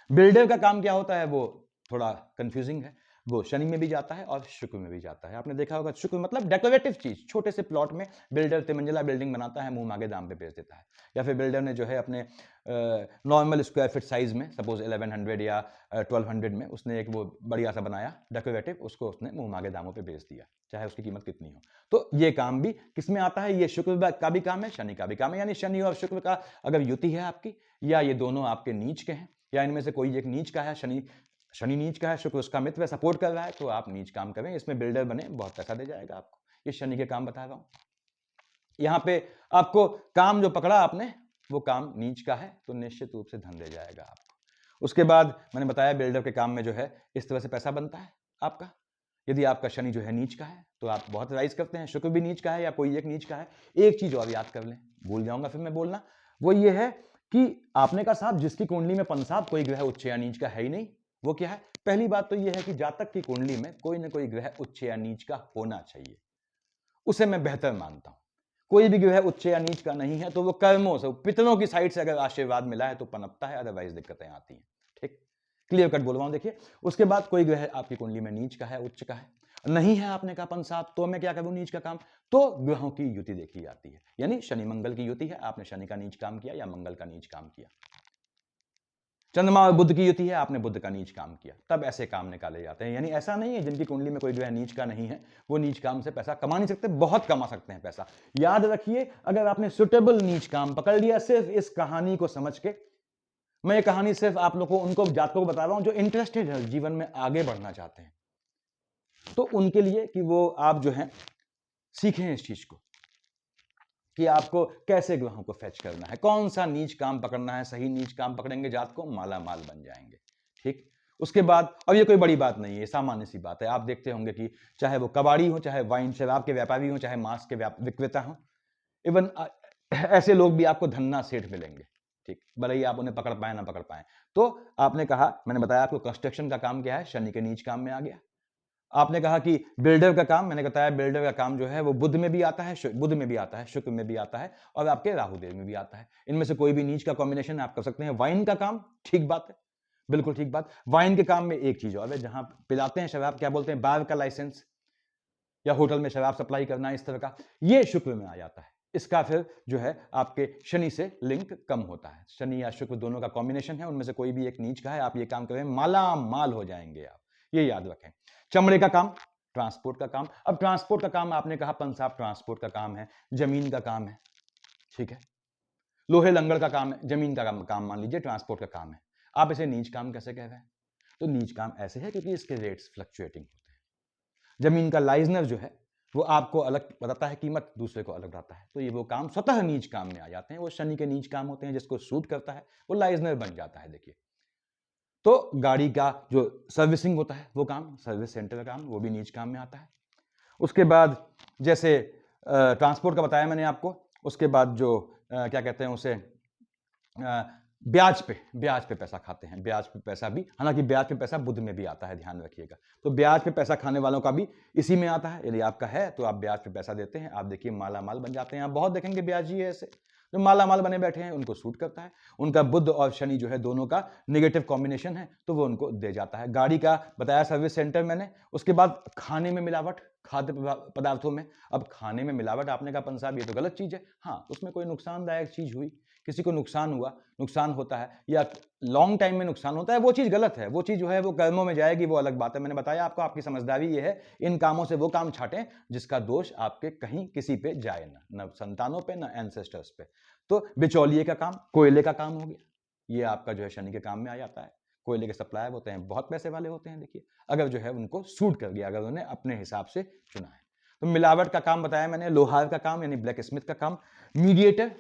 बिल्डर का काम क्या होता है वो थोड़ा कंफ्यूजिंग है, वो शनि में भी जाता है और शुक्र में भी जाता है। आपने देखा होगा शुक्र मतलब डेकोरेटिव चीज, छोटे से प्लॉट में बिल्डर तिमंजिला बिल्डिंग बनाता है, मुंह मांगे दाम पे बेच देता है। या फिर बिल्डर ने जो है अपने नॉर्मल स्क्वायर फीट साइज में, सपोज 1100 या 1200 में उसने एक वो बढ़िया सा बनाया डेकोरेटिव, उसको उसने मुंह मांगे दामों पे बेच दिया, चाहे उसकी कीमत कितनी हो। तो ये काम भी किसमें आता है, ये शुक्र का भी काम है, शनि का भी काम है। यानी शनि और शुक्र का अगर युति है आपकी, या ये दोनों आपके नीच के हैं, या इनमें से कोई एक नीच का है, शनि नीच का है, शुक्र उसका मित्र है, सपोर्ट कर रहा है, तो आप नीच काम करें, इसमें बिल्डर बने, बहुत पैसा दे जाएगा आपको। ये शनि के काम बता रहा हूं। यहां पे आपको काम जो पकड़ा आपने वो काम नीच का है, तो निश्चित रूप से धन दे जाएगा आपको। उसके बाद मैंने बताया बिल्डर के काम में जो है इस तरह से पैसा बनता है आपका। यदि आपका शनि जो है नीच का है तो आप बहुत राइज करते हैं, शुक्र भी नीच का है या कोई एक नीच का है। एक चीज और याद कर लें, भूल जाऊंगा फिर मैं बोलना, वो ये है कि आपने कहा साहब जिसकी कुंडली में पंसाब कोई ग्रह उच्च या नीच का है ही नहीं, वो क्या है? पहली बात तो यह है कि जातक की कुंडली में कोई ना कोई ग्रह उच्च या नीच का होना चाहिए, उसे मैं बेहतर मानता हूं। कोई भी ग्रह उच्च या नीच का नहीं है तो वो कर्मों से, पितरों की साइड से अगर आशीर्वाद मिला है तो पनपता है, अदरवाइज दिक्कतें आती हैं। ठीक, क्लियर कट बोल रहा हूं। देखिए, उसके बाद कोई ग्रह आपकी कुंडली में नीच का है, उच्च का है नहीं है, आपने कहा पंसाब, तो मैं क्या करूं नीच का काम, तो ग्रहों की युति देखी जाती है। यानी शनि मंगल की युति है, आपने शनि का नीच काम किया या मंगल का नीच काम किया। चंद्रमा और बुध की युति है, आपने बुध का नीच काम किया, तब ऐसे काम निकाले जाते हैं। यानी ऐसा नहीं है जिनकी कुंडली में कोई ग्रह नीच का नहीं है वो नीच काम से पैसा कमा नहीं सकते, बहुत कमा सकते हैं पैसा। याद रखिए, अगर आपने सुटेबल नीच काम पकड़ लिया, सिर्फ इस कहानी को समझ के, मैं ये कहानी सिर्फ आप लोगों को, उनको जातकों को बता रहा हूं जो इंटरेस्टेड है, जीवन में आगे बढ़ना चाहते हैं, तो उनके लिए कि वो आप जो है सीखें इस चीज को कि आपको कैसे ग्रहों को फेच करना है, कौन सा नीच काम पकड़ना है। सही नीच काम पकड़ेंगे जात को, माला माल बन जाएंगे। ठीक, उसके बाद, अब ये कोई बड़ी बात नहीं है, सामान्य सी बात है। आप देखते होंगे कि चाहे वो कबाड़ी हो, चाहे वाइन शराब के व्यापारी हो, चाहे मांस के विक्रेता हो, इवन ऐसे लोग भी आपको धन्ना सेठ मिलेंगे। ठीक, भले ही आप उन्हें पकड़ पाए ना पकड़ पाए। तो आपने कहा, मैंने बताया आपको कंस्ट्रक्शन का काम क्या है, शनि के नीच काम में आ गया। आपने कहा कि बिल्डर का काम, मैंने बताया बिल्डर का काम जो है वो बुध में भी आता है, बुध में भी आता है, शुक्र में भी आता है, और आपके राहु देव में भी आता है। इनमें से कोई भी नीच का कॉम्बिनेशन आप कर सकते हैं। वाइन का काम, ठीक बात है, बिल्कुल ठीक बात। वाइन के काम में एक चीज और है, जहां पिलाते हैं शराब, क्या बोलते हैं, बार का लाइसेंस, या होटल में शराब सप्लाई करना, इस तरह का, ये शुक्र में आ जाता है। इसका फिर जो है आपके शनि से लिंक कम होता है। शनि या शुक्र दोनों का कॉम्बिनेशन है, उनमें से कोई भी एक नीच का है, आप ये काम करें, माला माल हो जाएंगे आप, ये याद रखें। चमड़े का काम, ट्रांसपोर्ट का काम। अब ट्रांसपोर्ट का काम आपने कहा पंसाब ट्रांसपोर्ट का काम है, जमीन का काम है, ठीक है, लोहे लंगड़ का काम है, जमीन का काम मान लीजिए ट्रांसपोर्ट का काम है। आप इसे नीच काम कैसे कह रहे हैं? तो नीच काम ऐसे है क्योंकि इसके रेट्स फ्लक्चुएटिंग होते हैं। जमीन का लाइजनर जो है वो आपको अलग बताता है कीमत, दूसरे को अलग बताता है, तो ये वो काम स्वतः नीच काम में आ जाते हैं। वो शनि के नीच काम होते हैं, जिसको सूट करता है वो लाइजनर बन जाता है। देखिए, तो गाड़ी का जो सर्विसिंग होता है वो काम, सर्विस सेंटर का काम, वो भी नीच काम में आता है। उसके बाद जैसे ट्रांसपोर्ट का बताया मैंने आपको। उसके बाद जो क्या कहते हैं उसे, ब्याज पे पैसा खाते हैं, ब्याज पे पैसा भी, हालांकि ब्याज पे पैसा बुध में भी आता है, ध्यान रखिएगा। तो ब्याज पे पैसा खाने वालों का भी इसी में आता है। यदि आपका है तो आप ब्याज पे पैसा देते हैं, आप देखिए माला माल बन जाते हैं। आप बहुत देखेंगे ब्याजी ऐसे जो माला माल बने बैठे हैं, उनको सूट करता है। उनका बुध और शनि जो है दोनों का निगेटिव कॉम्बिनेशन है, तो वो उनको दे जाता है। गाड़ी का बताया सर्विस सेंटर मैंने। उसके बाद खाने में मिलावट, खाद्य पदार्थों में। अब खाने में मिलावट आपने कहा पंसाब, ये तो गलत चीज है। हाँ, उसमें कोई नुकसानदायक चीज हुई, किसी को नुकसान हुआ, नुकसान होता है, या लॉन्ग टाइम में नुकसान होता है, वो चीज गलत है। वो चीज जो है वो कर्मों में जाएगी, वो अलग बात है। मैंने बताया आपको, आपकी समझदारी ये है, इन कामों से वो काम छाटें जिसका दोष आपके कहीं किसी पे जाए ना, न संतानों पे ना एंसेस्टर्स पे। तो बिचौलिए का काम, कोयले का काम हो गया, ये आपका जो है शनि के काम में आ जाता है। कोयले के सप्लायर होते हैं, बहुत पैसे वाले होते हैं। देखिए, अगर जो है उनको सूट कर गया, अगर उन्हें अपने हिसाब से चुना है। तो मिलावट का काम बताया मैंने, लोहार का काम यानी ब्लैक स्मिथ का काम, मीडिएटर,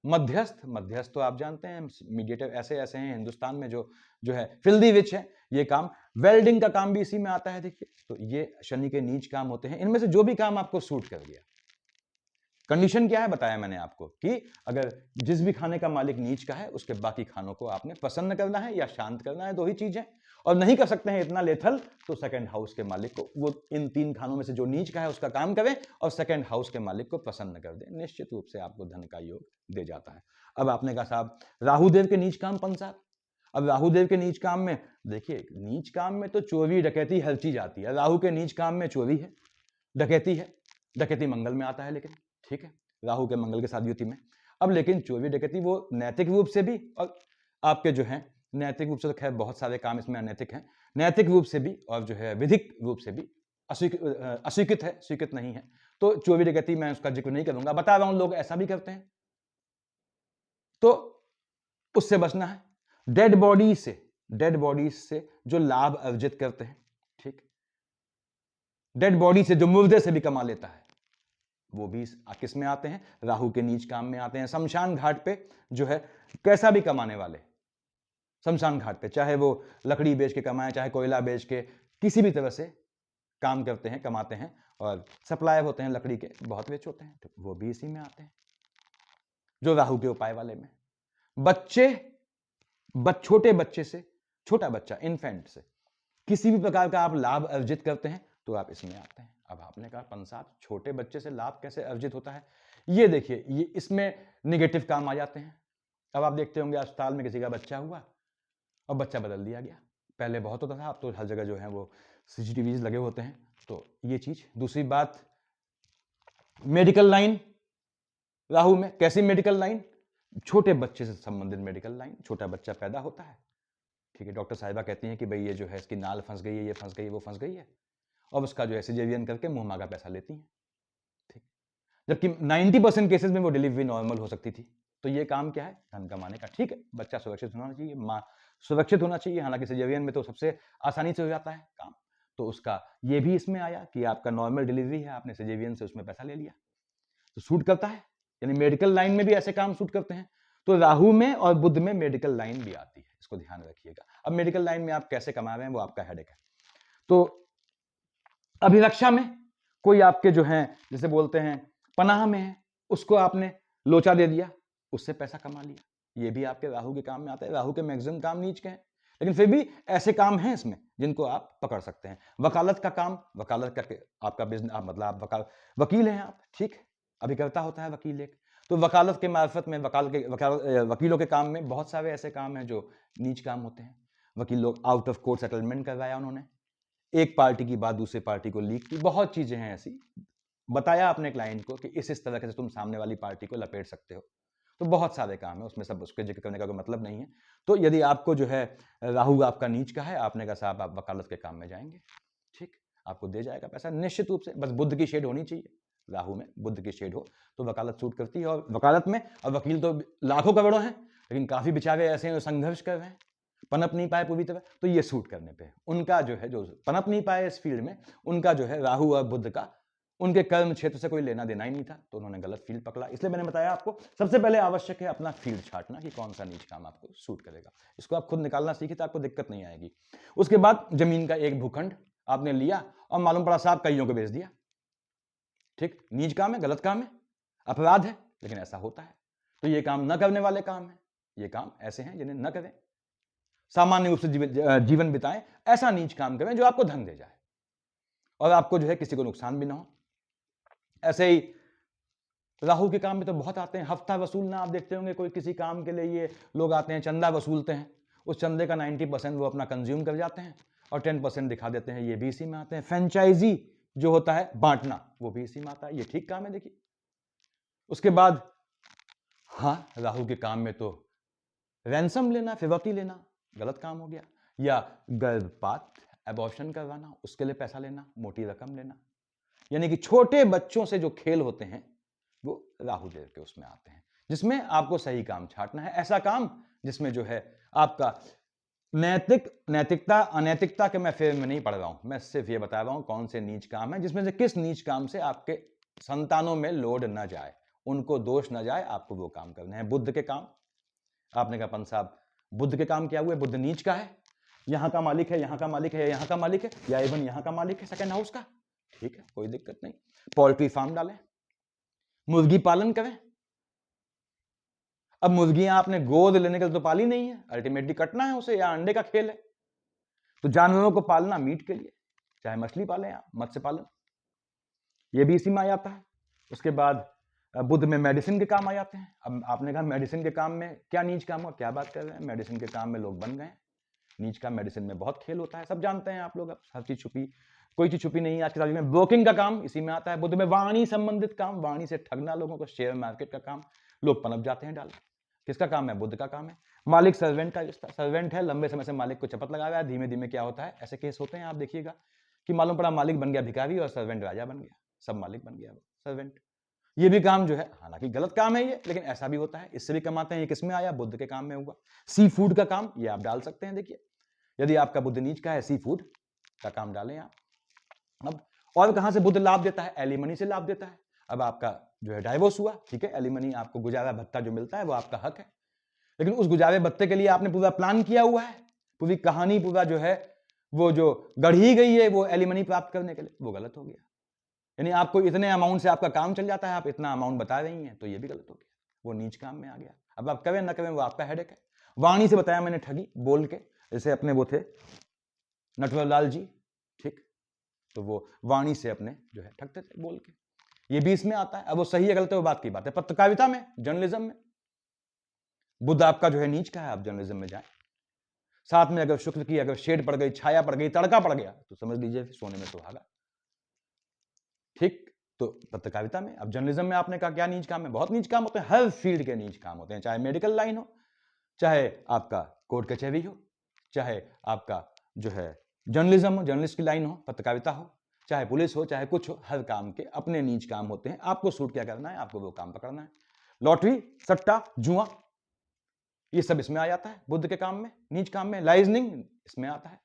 मध्यस्थ। मध्यस्थ तो आप जानते हैं, मीडिएटर ऐसे ऐसे हैं हिंदुस्तान में जो जो है फिल्दी विच है, ये काम। वेल्डिंग का काम भी इसी में आता है। देखिए, तो ये शनि के नीच काम होते हैं। इनमें से जो भी काम आपको सूट कर गया, कंडीशन क्या है बताया मैंने आपको कि अगर जिस भी खाने का मालिक नीच का है उसके बाकी खानों को आपने प्रसन्न करना है या शांत करना है, दो ही चीज है। और नहीं कर सकते हैं इतना लेथल, तो सेकंड हाउस के मालिक को वो इन 3 खानों में से जो नीच का है उसका काम करें और सेकंड हाउस के मालिक को प्रसन्न कर दें, निश्चित रूप से आपको धन का योग दे जाता है। अब आपने कहा साहब राहुदेव के नीच काम पंसा, अब राहुदेव के नीच काम में देखिए, नीच काम में तो चोरी डकैती हर चीज आती है। राहु के नीच काम में चोरी है, डकैती है, डकैती मंगल में आता है, लेकिन ठीक है राहु के मंगल के साथ युति में। अब लेकिन चोरी डकैती वो नैतिक रूप से भी और आपके जो है नैतिक रूप से तो खैर बहुत सारे काम इसमें अनैतिक हैं, नैतिक रूप से भी और जो है विधिक रूप से भी अस्वीकृत है, स्वीकृत नहीं है। तो चोरी डकैती मैं उसका जिक्र नहीं करूंगा, बता रहा हूं लोग ऐसा भी करते हैं, तो उससे बचना है। डेड बॉडी से जो लाभ अर्जित करते हैं, ठीक, डेड बॉडी से जो मुर्दे से भी कमा लेता है, वो भी किस में आते हैं, राहु के नीच काम में आते हैं। शमशान घाट पे जो है कैसा भी कमाने वाले, शमशान घाट पे चाहे वो लकड़ी बेच के कमाए, चाहे कोयला बेच के, किसी भी तरह से काम करते हैं, कमाते हैं और सप्लायर होते हैं लकड़ी के, बहुत बेच होते हैं, तो वो भी इसी में आते हैं जो राहु के उपाय वाले में। छोटे बच्चे से, छोटा बच्चा इन्फेंट से किसी भी प्रकार का आप लाभ अर्जित करते हैं तो आप इसमें आते हैं। अब आपने कहा पंत साहब छोटे बच्चे से लाभ कैसे अर्जित होता है, ये देखिए, ये इसमें निगेटिव काम आ जाते हैं। अब आप देखते होंगे अस्पताल में किसी का बच्चा हुआ और बच्चा बदल दिया गया, पहले बहुत होता था, अब तो हर जगह जो है वो सीसीटीवीज लगे होते हैं, तो ये चीज। दूसरी बात, मेडिकल लाइन राहु में, कैसी मेडिकल लाइन, छोटे बच्चे से संबंधित मेडिकल लाइन। छोटा बच्चा पैदा होता है, ठीक है, डॉक्टर साहिबा कहती हैं कि भाई ये जो है इसकी नाल फंस गई है, ये फंस गई है, वो फंस गई है, और उसका जो है सिजेरियन करके मुंह मांगा पैसा लेती हैं, ठीक। जबकि 90% केसेस में वो डिलीवरी नॉर्मल हो सकती थी। तो ये काम क्या है, धन कमाने का, ठीक है, बच्चा सुरक्षित होना चाहिए, माँ सुरक्षित होना चाहिए, हालांकि सिजेरियन में तो सबसे आसानी से हो जाता है काम, तो उसका ये भी इसमें आया कि आपका नॉर्मल डिलीवरी है, आपने सिजेरियन से उसमें पैसा ले लिया, तो सूट करता है। यानी मेडिकल लाइन में भी ऐसे काम सूट करते हैं। तो राहु में और बुध में मेडिकल लाइन भी आती है, इसको ध्यान रखिएगा। अब मेडिकल लाइन में आप कैसे कमा रहे हैं वो आपका हेडेक है। तो अभिरक्षा में कोई आपके जो है जैसे बोलते हैं पनाह में है, उसको आपने लोचा दे दिया, उससे पैसा कमा लिया, ये भी आपके राहु के काम में आता है। राहु के मैक्सिमम काम नीच के हैं, लेकिन फिर भी ऐसे काम हैं इसमें जिनको आप पकड़ सकते हैं। वकालत का काम, वकालत का आपका बिजनेस, मतलब आप वकील हैं आप, ठीक, अभिकर्ता होता है वकील एक, तो वकालत के मार्फत में वकीलों के काम में बहुत सारे ऐसे काम हैं जो नीच काम होते हैं। वकील लोग आउट ऑफ कोर्ट सेटलमेंट करवाया उन्होंने, एक पार्टी की बात दूसरे पार्टी को लीक की, बहुत चीजें हैं ऐसी, बताया अपने क्लाइंट को कि इस तरह से तुम सामने वाली पार्टी को लपेट सकते हो। तो बहुत सारे काम है उसमें, सब उसके जिक्र करने का कोई मतलब नहीं है। तो यदि आपको जो है राहु आपका नीच का है, आपने कहा साहब आप वकालत के काम में जाएंगे, ठीक, आपको दे जाएगा पैसा निश्चित रूप से, बस बुध की शेड होनी चाहिए, राहु में बुध की शेड हो तो वकालत सूट करती है। और वकालत में, और वकील तो लाखों करोड़ों हैं, लेकिन काफी बेचारे ऐसे हैं जो संघर्ष कर रहे हैं, पनप नहीं पाए पूरी तरह, तो ये सूट करने पे उनका जो है, जो पनप नहीं पाए इस फील्ड में, उनका जो है राहु और बुध का उनके कर्म क्षेत्र से कोई लेना देना ही नहीं था, तो उन्होंने गलत फील्ड पकड़ा। इसलिए मैंने बताया आपको सबसे पहले आवश्यक है अपना फील्ड छांटना कि कौन सा नीच काम आपको सूट करेगा। इसको आप खुद निकालना सीखे तो आपको दिक्कत नहीं आएगी। उसके बाद जमीन का एक भूखंड आपने लिया और मालूम पड़ा साहब कईयों को बेच दिया, ठीक, नीच काम है, गलत काम है, अपराध है, लेकिन ऐसा होता है। तो ये काम न करने वाले काम है, ये काम ऐसे हैं जिन्हें न करें, सामान्य रूप से जीवन बिताएं, ऐसा नीच काम करें जो आपको धन दे जाए और आपको जो है किसी को नुकसान भी ना हो। ऐसे ही राहु के काम में तो बहुत आते हैं, हफ्ता वसूलना, आप देखते होंगे कोई किसी काम के लिए ये लोग आते हैं, चंदा वसूलते हैं, उस चंदे का 90% वो अपना कंज्यूम कर जाते हैं और 10% दिखा देते हैं, ये भी इसी में आते हैं। फ्रेंचाइजी जो होता है बांटना, वो भी इसी में आता है, ये ठीक काम है। देखिए उसके बाद हाँ, राहु के काम में तो रैंसम लेना, फिरौती लेना गलत काम हो गया, या गर्भपात एबॉर्शन करवाना, उसके लिए पैसा लेना, मोटी रकम लेना, यानी कि छोटे बच्चों से जो खेल होते हैं वो राहु देव के उसमें आते हैं, जिसमें आपको सही काम छांटना है। ऐसा काम जिसमें जो है आपका नैतिकता अनैतिकता के मैं फेर में नहीं पढ़ रहा हूं, मैं सिर्फ ये बता रहा हूं कौन से नीच काम है, जिसमें से किस नीच काम से आपके संतानों में लोड न जाए, उनको दोष न जाए, आपको वो काम करने हैं। बुद्ध के काम, आपने कहा पंत साहब बुद्ध के काम क्या हुए, बुद्ध नीच का है, यहां का मालिक है, यहां का मालिक है, यहां का मालिक है, या इवन यहां का मालिक है सेकंड हाउस का, ठीक है, कोई दिक्कत नहीं, पोल्ट्री फार्म डालें, मुर्गी पालन करें। अब मुर्गियां आपने गोद लेने के लिए तो पाली नहीं है, अल्टीमेटली कटना है उसे, या अंडे का खेल है। तो जानवरों को पालना मीट के लिए, चाहे मछली पालें आप, मत्स्य पालन, ये भी इसी में आ जाता है। उसके बाद बुद्ध में मेडिसिन के काम आ जाते हैं। अब आपने कहा मेडिसिन के काम में क्या नीच काम हुआ, क्या बात कर रहे हैं, मेडिसिन के काम में लोग बन गए। नीच का मेडिसिन में बहुत खेल होता है, सब जानते हैं आप लोग। अब हर चीज छुपी, कोई चीज छुपी नहीं है आज की तारीख में। ब्रोकिंग का काम इसी में आता है। बुद्ध में वाणी संबंधित काम, वाणी से ठगना लोगों को, शेयर मार्केट का काम, लोग पनप जाते हैं डाल। किसका काम है? बुद्ध का काम है। मालिक सर्वेंट का रिश्ता, सर्वेंट है, लंबे समय से मालिक को चपत लगा रहा है, धीमे धीमे क्या होता है, ऐसे केस होते हैं, आप देखिएगा कि मालूम पड़ा मालिक बन गया भिखारी और सर्वेंट राजा बन गया, सब मालिक बन गया सर्वेंट। ये भी काम जो है, हालांकि गलत काम है ये, लेकिन ऐसा भी होता है, इससे भी कमाते हैं। ये किसमें आया? बुद्ध के काम में हुआ। सी फूड का काम, ये आप डाल सकते हैं। देखिए, यदि आपका बुद्ध नीच का है, सी फूड का काम डालें आप। अब और कहां से बुद्ध लाभ देता है? एलिमनी से लाभ देता है। अब आपका जो है डाइवोर्स हुआ, ठीक है, एलिमनी आपको गुजारा भत्ता जो मिलता है वो आपका हक है, लेकिन उस गुजारे भत्ते के लिए आपने पूरा प्लान किया हुआ है, पूरी कहानी, पूरा जो है वो जो गढ़ी गई है वो एलिमनी प्राप्त करने के लिए, वो गलत हो गया। यानी आपको इतने अमाउंट से आपका काम चल जाता है, आप इतना अमाउंट बता रही हैं, तो ये भी गलत हो गया, वो नीच काम में आ गया। अब आप करें ना करें वो आपका हेडेक है। वाणी से बताया मैंने, ठगी बोल के, जैसे अपने वो थे नटवरलाल जी, ठीक, तो वो वाणी से अपने जो है ठगते थे बोल के, ये भी इसमें आता है। अब वो सही है गलत है वो बात की बात है। पत्रकारिता में, जर्नलिज्म में बुद्ध आपका जो है नीच का है, आप जर्नलिज्म में जाए। साथ में अगर शुक्र की अगर शेड पड़ गई, छाया पड़ गई, तड़का पड़ गया, तो समझ लीजिए सोने में सुहागा, ठीक। तो पत्रकारिता में, अब जर्नलिज्म में आपने कहा क्या नीच काम है? बहुत नीच काम होते हैं, हर फील्ड के नीच काम होते हैं, चाहे मेडिकल लाइन हो, चाहे आपका कोर्ट कचहरी हो, चाहे आपका जो है जर्नलिज्म हो, जर्नलिस्ट की लाइन हो, पत्रकारिता हो, चाहे पुलिस हो, चाहे कुछ हो, हर काम के अपने नीच काम होते हैं। आपको सूट क्या करना है, आपको वो काम पकड़ना है। लॉटरी, सट्टा, जुआ, ये सब इसमें आ जाता है बुद्ध के काम में, नीच काम में। लाइजनिंग इसमें आता है।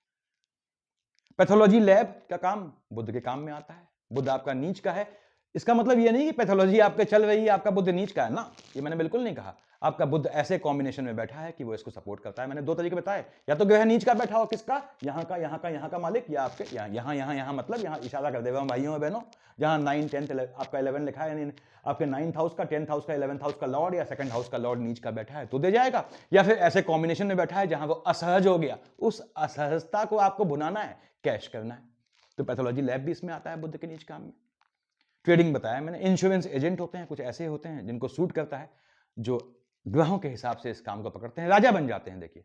पैथोलॉजी लैब का काम बुद्ध के काम में आता है। बुद्ध आपका नीच का है, इसका मतलब ये नहीं कि पैथोलॉजी आपके चल रही है, आपका बुद्ध नीच का है ना, ये मैंने बिल्कुल नहीं कहा। आपका बुद्ध ऐसे कॉम्बिनेशन में बैठा है कि वो इसको सपोर्ट करता है। मैंने दो तरीके बताए, या तो ग्रह नीच का बैठा हो, किसका? यहाँ का, यहाँ का, यहाँ का मालिक, या आपके यहाँ मतलब यहाँ इशारा कर देगा भाइयों और बहनों, जहाँ 9, 10 आपका 11 लिखा है, यानी आपके 9th हाउस का, 10th हाउस का, 11th हाउस का लॉर्ड या 2nd हाउस का लॉर्ड नीच का बैठा है तो दे जाएगा। या फिर ऐसे कॉम्बिनेशन में बैठा है जहां वो असहज हो गया, उस असहजता को आपको भुनाना है, कैश करना है, तो पैथोलॉजी लैब भी इसमें आता है बुद्ध के नीच काम में। ट्रेडिंग बताया मैंने। इंश्योरेंस एजेंट होते हैं, कुछ ऐसे होते हैं जिनको सूट करता है, जो ग्रहों के हिसाब से इस काम को पकड़ते हैं, राजा बन जाते हैं। देखिए,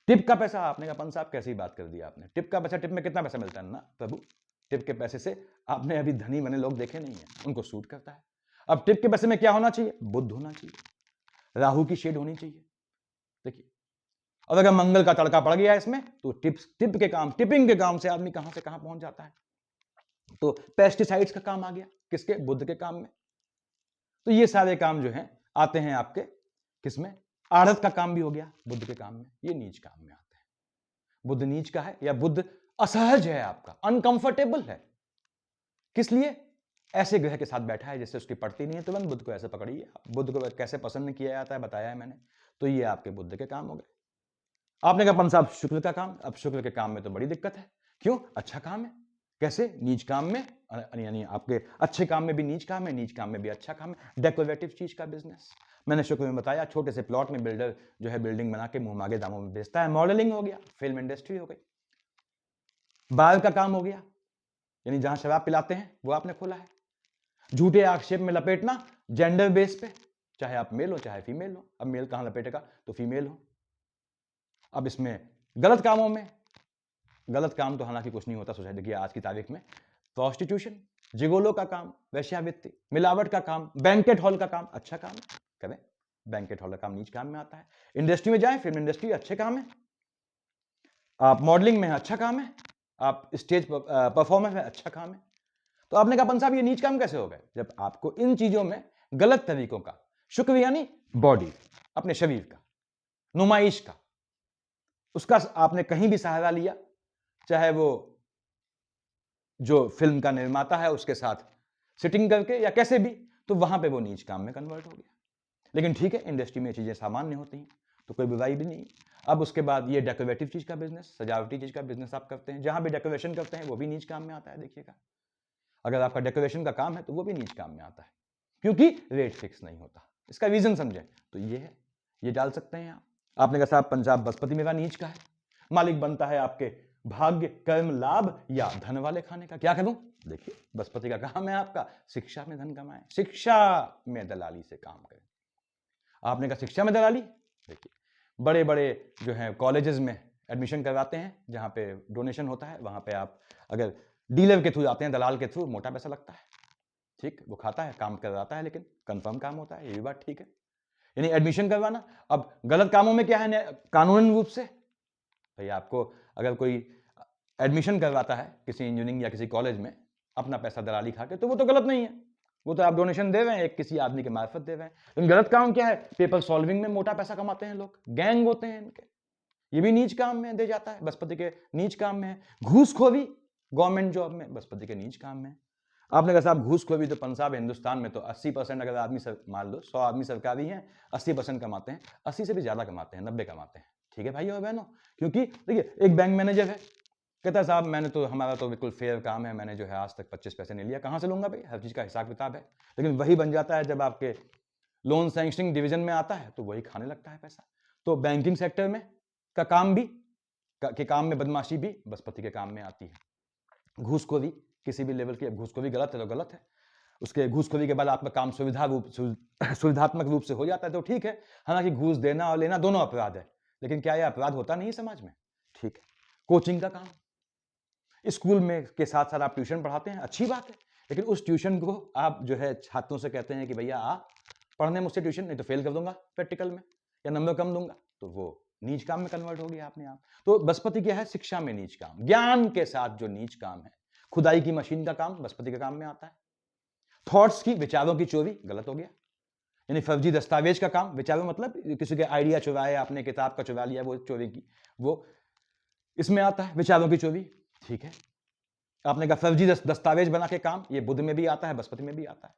टिप का पैसा, आपने कहा पंत साहब कैसी बात कर दी आपने, टिप का पैसा, टिप में कितना पैसा मिलता है ना प्रभु, टिप के पैसे से आपने अभी धनी बने लोग देखे नहीं है, उनको सूट करता है। अब टिप के पैसे में क्या होना चाहिए? बुद्ध होना चाहिए, राहु की शेड होनी चाहिए। देखिए, और अगर मंगल का तड़का पड़ गया इसमें, तो टिप के काम, टिपिंग के काम से आदमी कहां से कहां पहुंच जाता है। तो पेस्टिसाइड्स का काम आ गया किसके? बुद्ध के काम में। तो ये सारे काम जो हैं आते हैं आपके किसमें? आड़त का काम भी हो गया बुद्ध के काम में, ये नीच काम में आता है। बुद्ध नीच का है, या बुद्ध असहज है, आपका अनकंफर्टेबल है, किस लिए? ऐसे ग्रह के साथ बैठा है जिससे उसकी पड़ती नहीं है, तुरंत बुद्ध को ऐसे पकड़िए। बुद्ध को कैसे पसंद किया जाता है बताया है मैंने। तो ये आपके बुद्ध के काम हो गए। आपने कहा पंत साहब शुक्र का काम, अब शुक्र के काम में तो बड़ी दिक्कत है। क्यों? अच्छा काम है, कैसे? नीच काम में, यानी आपके अच्छे काम में भी नीच काम है, नीच काम में भी अच्छा काम है। डेकोरेटिव चीज का बिजनेस, मैंने शुक्र में बताया, छोटे से प्लॉट में बिल्डर जो है बिल्डिंग बना के मुंह मांगे दामों में बेचता है। मॉडलिंग हो गया, फिल्म इंडस्ट्री हो गई। बार का काम हो गया, यानी जहां शराब पिलाते हैं वो आपने खोला है। झूठे आक्षेप में लपेटना जेंडर बेस पे, चाहे आप मेल हो चाहे फीमेल हो। अब मेल कहां लपेटेगा? तो फीमेल हो। अब इसमें गलत कामों में, गलत काम तो हालांकि कुछ नहीं होता सोसाइटी की आज की तारीख में। प्रोस्टिट्यूशन, जिगोलो का काम, वेश्यावृत्ति, मिलावट का काम, बैंकेट हॉल का काम, अच्छा काम है, करें। बैंकेट हॉल का काम नीच काम में आता है। इंडस्ट्री में जाएं, फिल्म इंडस्ट्री अच्छे काम है। आप मॉडलिंग में है, अच्छा काम है। आप स्टेज परफॉर्मर में, अच्छा काम है। तो आपने कहा पंत साहब ये नीच काम कैसे हो गए? जब आपको इन चीजों में गलत तरीकों का, शुक्र यानी बॉडी, अपने शरीर का, नुमाइश का, उसका आपने कहीं भी सहारा लिया, चाहे वो जो फिल्म का निर्माता है उसके साथ सिटिंग करके या कैसे भी, तो वहां पे वो नीच काम में कन्वर्ट हो गया। लेकिन ठीक है, इंडस्ट्री में चीजें सामान्य होती हैं तो कोई बुराई भी नहीं। अब उसके बाद ये डेकोरेटिव चीज का बिजनेस, सजावटी चीज का बिजनेस आप करते हैं, जहां भी डेकोरेशन करते हैं वो भी नीच काम में आता है। देखिएगा, अगर आपका डेकोरेशन का काम है तो वो भी नीच काम में आता है, क्योंकि रेट फिक्स नहीं होता। इसका रीजन समझें तो ये है, ये डाल सकते हैं आप। आपने कहा साहब पंजाब बृहस्पति मेरा नीच का है, मालिक बनता है आपके भाग्य, कर्म, लाभ या धन वाले खाने का। क्या करूं? देखिए बृहस्पति का काम है आपका शिक्षा में धन कमाएं, शिक्षा में दलाली से काम करें। आपने कहा शिक्षा में दलाली, देखिए बड़े बड़े जो है कॉलेजेस में एडमिशन करवाते हैं जहां पे डोनेशन होता है, वहां पे आप अगर डीलर के थ्रू जाते हैं, दलाल के थ्रू, मोटा पैसा लगता है, ठीक, वो खाता है, काम करवाता है, लेकिन कंफर्म काम होता है, ये भी बात ठीक है। यानी एडमिशन करवाना। अब गलत कामों में क्या है कानूनन रूप से, भाई आपको अगर कोई एडमिशन करवाता है किसी इंजीनियरिंग या किसी कॉलेज में अपना पैसा दलाली खा के, तो वो तो गलत नहीं है, वो तो आप डोनेशन दे रहे हैं, एक किसी आदमी के मार्फत दे रहे हैं। लेकिन गलत काम क्या है? पेपर सॉल्विंग में मोटा पैसा कमाते हैं लोग, गैंग होते हैं इनके, ये भी नीच काम में दे जाता है, बृहस्पति के नीच काम में है। घूसखोरी गवर्नमेंट जॉब में बृहस्पति के नीच काम में है। आपने कहा साहब घूसखोरी तो पंजाब हिंदुस्तान में तो 80% अगर आदमी मान लो 100 आदमी सरकारी हैं, 80% कमाते हैं, 80 से भी ज्यादा कमाते हैं, 90 कमाते हैं, ठीक है भाई और बहनों। क्योंकि देखिए एक बैंक मैनेजर है, कहता है साहब मैंने तो, हमारा तो बिल्कुल फेयर काम है, मैंने जो है आज तक 25 पैसे नहीं लिया। कहां से लूंगा भाई? हर चीज का हिसाब किताब है। लेकिन वही बन जाता है जब आपके लोन सैंक्शनिंग डिवीजन में आता है तो वही खाने लगता है पैसा। तो बैंकिंग सेक्टर में का काम भी के काम में बदमाशी भी बृहस्पति के काम में आती है। घूसखोरी किसी भी लेवल की, घूसखोरी गलत है तो गलत है, उसके घूसखोरी के बाद आपका काम सुविधात्मक रूप से हो जाता है तो ठीक है। हालांकि घूस देना और लेना दोनों अपराध है, लेकिन क्या यह अपराध होता नहीं समाज में? ठीक है। कोचिंग का काम, स्कूल में के साथ साथ आप ट्यूशन पढ़ाते हैं, अच्छी बात है, लेकिन उस ट्यूशन को आप जो है छात्रों से कहते हैं कि भैया आ पढ़ने मुझसे ट्यूशन, नहीं तो फेल कर दूंगा प्रैक्टिकल में या नंबर कम दूंगा, तो वो नीच काम में कन्वर्ट हो गया अपने आप। तो बृहस्पति क्या है? शिक्षा में नीच काम, ज्ञान के साथ जो नीच काम है। खुदाई की मशीन का काम बृहस्पति के काम में आता है। थॉट्स की, विचारों की चोरी, गलत हो गया। यानी फर्जी दस्तावेज का काम, विचारों मतलब किसी के आइडिया चुराया, आपने किताब का चुरा लिया, वो चोरी की, वो इसमें आता है, विचारों की चोरी, ठीक है। आपने कहा फर्जी दस्तावेज बना के काम, ये बुध में भी आता है, बृहस्पति में भी आता है।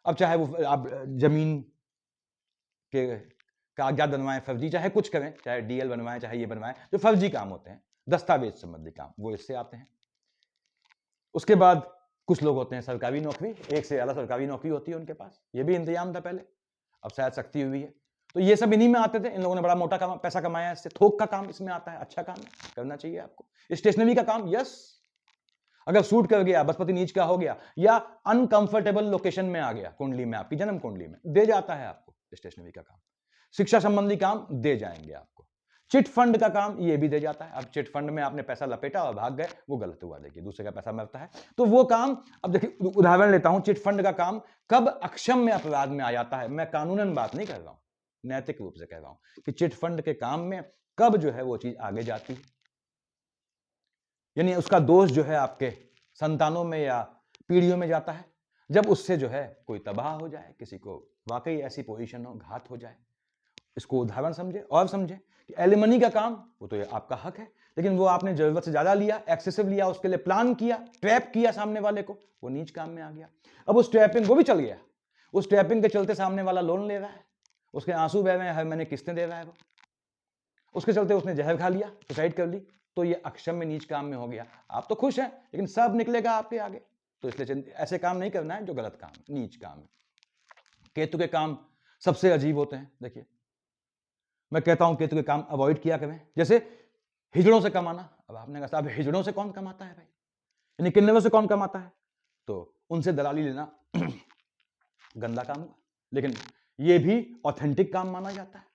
अब चाहे वो आप जमीन के कागजात बनवाएं फर्जी, चाहे कुछ करें, चाहे डीएल बनवाएं, चाहे ये बनवाएं, जो फर्जी काम होते हैं दस्तावेज संबंधी काम, वो इससे आते हैं। उसके बाद कुछ लोग होते हैं सरकारी नौकरी, एक से ज्यादा सरकारी नौकरी होती है उनके पास, ये भी इंतजाम था पहले, अब शायद सख्ती हुई है, तो ये सब इन्हीं में आते थे। इन लोगों ने बड़ा मोटा पैसा कमाया इससे। थोक का काम इसमें आता है, अच्छा काम है, करना चाहिए आपको। स्टेशनरी का काम, यस, अगर सूट कर गया, बृहस्पति नीच का हो गया या अनकंफर्टेबल लोकेशन में आ गया कुंडली में, आपकी जन्म कुंडली में, दे जाता है आपको स्टेशनरी का काम। शिक्षा संबंधी काम दे जाएंगे आपको। चिट फंड का काम ये भी दे जाता है। अब चिट फंड में आपने पैसा लपेटा और भाग गए, वो गलत हुआ, देखिए दूसरे का पैसा मिलता है, तो वो काम। अब देखिए उदाहरण लेता हूं, चिट फंड का काम कब अक्षम्य अपराध में आ जाता है, मैं कानूनन बात नहीं कर रहा हूं, नैतिक रूप से कह रहा हूं कि चिट फंड के काम में कब जो है वो चीज आगे जाती है, यानी उसका दोष जो है आपके संतानों में या पीढ़ियों में जाता है, जब उससे जो है कोई तबाह हो जाए, किसी को वाकई ऐसी पोजीशन हो, घात हो जाए। इसको उदाहरण समझे और समझे कि एलिमनी का काम, वो तो आपका हक है, लेकिन वो आपने जरूरत से ज्यादा लिया, एक्सेसिव लिया, उसके लिए प्लान किया, ट्रैप किया सामने वाले को, वो नीच काम में आ गया। अब उस ट्रैपिंग, वो भी चल गया, उस ट्रैपिंग के चलते सामने वाला लोन ले रहा है, उसके आंसू बह रहे हैं, हर महीने किस्तें दे रहा है वो, उसके चलते उसने जहर खा लिया, सुसाइड कर ली, तो ये अक्षम्य नीच काम में हो गया। आप तो खुश हैं, लेकिन सब निकलेगा आपके आगे, तो इसलिए ऐसे काम नहीं करना है जो गलत काम, नीच काम है। केतु के काम सबसे अजीब होते हैं। देखिए मैं कहता हूं केतु के काम अवॉइड किया करें, जैसे हिजड़ों से कमाना। अब आपने कहा साहब हिजड़ों से कौन कमाता है भाई, यानी किन्नरों से कौन कमाता है, तो उनसे दलाली लेना गंदा काम हुआ, लेकिन ये भी ऑथेंटिक काम माना जाता है।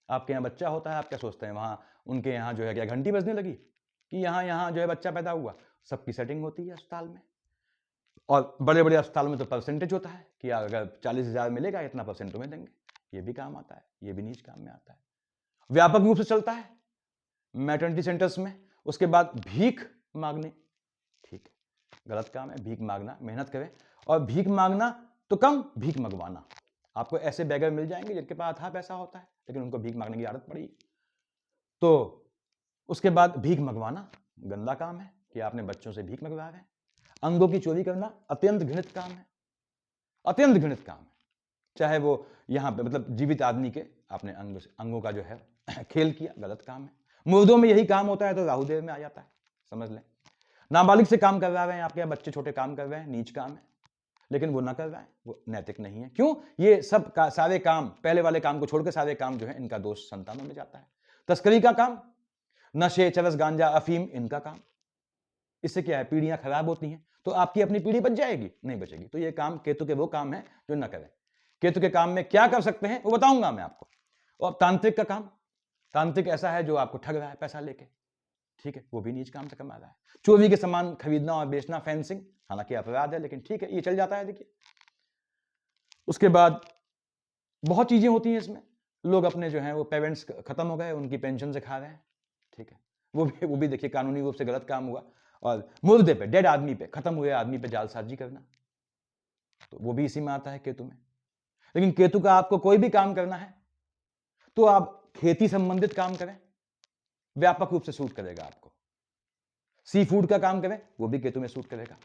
आपके यहाँ बच्चा होता है, आप क्या सोचते हैं वहां उनके यहाँ जो है क्या घंटी बजने लगी कि यहाँ जो है बच्चा पैदा हुआ, सबकी सेटिंग होती है अस्पताल में, और बड़े बड़े अस्पताल में तो परसेंटेज होता है कि अगर 40,000 मिलेगा इतना % तुम्हें देंगे, ये भी काम आता है, ये भी नीच काम में आता है। व्यापक रूप से चलता है मैटरनिटी सेंटर्स में। उसके बाद भीख मांगने, ठीक है, गलत काम है भीख मांगना, मेहनत करें, और भीख मांगना तो कम, भीख मंगवाना। आपको ऐसे बेगर मिल जाएंगे जिनके पास अथाह पैसा होता है, लेकिन उनको भीख मांगने की आदत पड़ी। तो उसके बाद भीख मंगवाना गंदा काम है कि आपने बच्चों से भीख मंगवा रहे हैं। अंगों की चोरी करना अत्यंत घृणित काम है, अत्यंत घृणित काम है, चाहे वो यहां पे मतलब जीवित आदमी के आपने अंगों का जो है खेल किया, गलत काम है। मुर्दों में यही काम होता है तो राहुदेव में आ जाता है, समझ लें। नाबालिग से काम करवा रहे हैं, आपके यहाँ बच्चे छोटे काम कर रहे हैं, नीच काम है। लेकिन वो ना कर रहा है, वो नैतिक नहीं है। क्यों? ये सब सारे काम, पहले वाले काम को छोड़कर सारे काम जो है इनका दोष संतानों में जाता है। तस्करी का काम, नशे, चरस, गांजा, अफीम, इनका काम। इससे क्या है, पीढ़ियां खराब होती हैं। तो आपकी अपनी पीढ़ी बच जाएगी? नहीं बचेगी। तो ये काम केतु के वो काम है जो न करें। केतु के काम में क्या कर सकते हैं वो बताऊंगा मैं आपको। और तांत्रिक का काम, तांत्रिक ऐसा है जो आपको ठग रहा है पैसा लेके, ठीक है, वो भी नीच काम से कमा रहा है। चोरी के सामान खरीदना और बेचना, फेंसिंग, हालांकि अपराध है लेकिन ठीक है, ये चल जाता है। देखिए, उसके बाद बहुत चीजें होती हैं इसमें। लोग अपने जो है वो पेरेंट्स खत्म हो गए, उनकी पेंशन से खा रहे हैं, ठीक है, वो भी देखिए कानूनी रूप से गलत काम हुआ। और मुर्दे पे, डेड आदमी पे, खत्म हुए आदमी पे जालसाजी करना, तो वो भी इसी में आता है केतु में। लेकिन केतु का आपको कोई भी काम करना है तो आप खेती संबंधित काम करें, व्यापक रूप से सूट करेगा आपको। सी फूड का काम करें, वो भी केतु में सूट करेगा।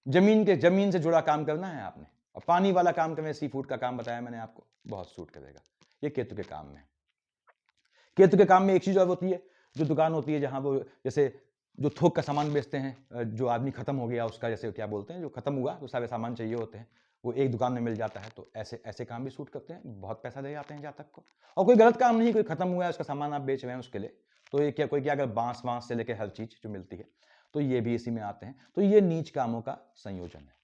जमीन से जुड़ा काम करना है आपने, और पानी वाला काम करें, सी फूड का काम बताया मैंने आपको, बहुत सूट करेगा। ये केतु के काम में। केतु के काम में एक चीज और होती है, जो दुकान होती है जहां वो जैसे जो थोक का सामान बेचते हैं, जो आदमी खत्म हो गया उसका, जैसे क्या बोलते हैं, जो खत्म हुआ तो सारे सामान चाहिए होते हैं, वो एक दुकान में मिल जाता है। तो ऐसे ऐसे काम भी सूट करते हैं, बहुत पैसा दे जाते हैं जातक को। और कोई गलत काम नहीं, कोई खत्म हुआ है उसका सामान आप बेच रहे हैं उसके लिए, तो ये क्या कोई क्या, अगर बांस से लेकर हर चीज जो मिलती है, तो ये भी इसी में आते हैं। तो ये नीच कामों का संयोजन है।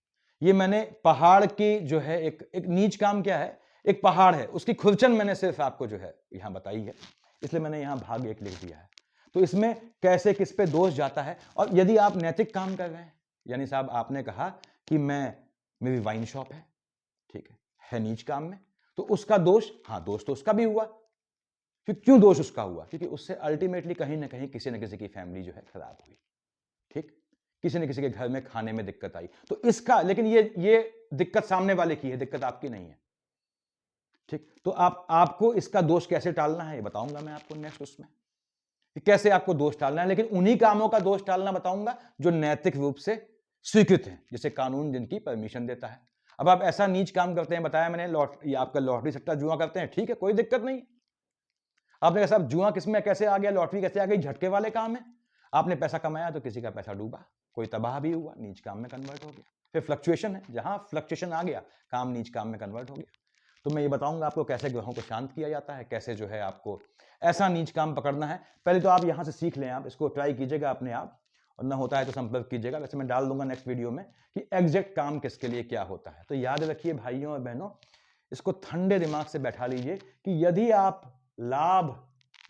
ये मैंने पहाड़ की जो है एक नीच काम क्या है, एक पहाड़ है, उसकी खुरचन मैंने सिर्फ आपको जो है यहां बताई है, इसलिए मैंने यहां भाग 1 लिख दिया है। तो इसमें कैसे किस पे दोष जाता है। और यदि आप नैतिक काम कर रहे हैं, यानी साहब आपने कहा कि मेरी वाइन शॉप है, ठीक है नीच काम में, तो उसका दोष, हाँ दोष तो उसका भी हुआ। क्यों दोष उसका हुआ? क्योंकि उससे अल्टीमेटली कहीं ना कहीं किसी न किसी की फैमिली जो है खराब हुई, ठीक, किसी न किसी के घर में खाने में दिक्कत आई, तो इसका, लेकिन ये दिक्कत सामने वाले की है, दिक्कत आपकी नहीं है, ठीक। तो आपको इसका दोष कैसे टालना है ये बताऊंगा मैं आपको नेक्स्ट उसमें, कैसे आपको दोष टालना है। लेकिन उन्हीं कामों का दोष टालना बताऊंगा जो नैतिक रूप से स्वीकृत है, जिसे कानून जिनकी परमिशन देता है। अब आप ऐसा नीच काम करते हैं, बताया मैंने, आपका लॉटरी सट्टा जुआ करते हैं, ठीक है, कोई दिक्कत नहीं। आपने कहा साहब जुआ किसमें कैसे आ गया, लॉटरी कैसे आ गई, झटके वाले काम है। आपने पैसा कमाया तो किसी का पैसा डूबा, कोई तबाह भी हुआ, नीच काम में कन्वर्ट हो गया। फिर फ्लक्चुएशन है, जहां फ्लक्चुएशन आ गया, काम नीच काम में कन्वर्ट हो गया। तो मैं ये बताऊंगा आपको कैसे ग्रहों को शांत किया जाता है, कैसे जो है आपको ऐसा नीच काम पकड़ना है। पहले तो आप यहां से सीख लें, आप इसको ट्राई कीजिएगा अपने आप, और ना होता है तो संपर्क कीजिएगा। वैसे मैं डाल दूंगा नेक्स्ट वीडियो में कि एग्जैक्ट काम किसके लिए क्या होता है। तो याद रखिए भाइयों और बहनों, इसको ठंडे दिमाग से बैठा लीजिए कि यदि आप लाभ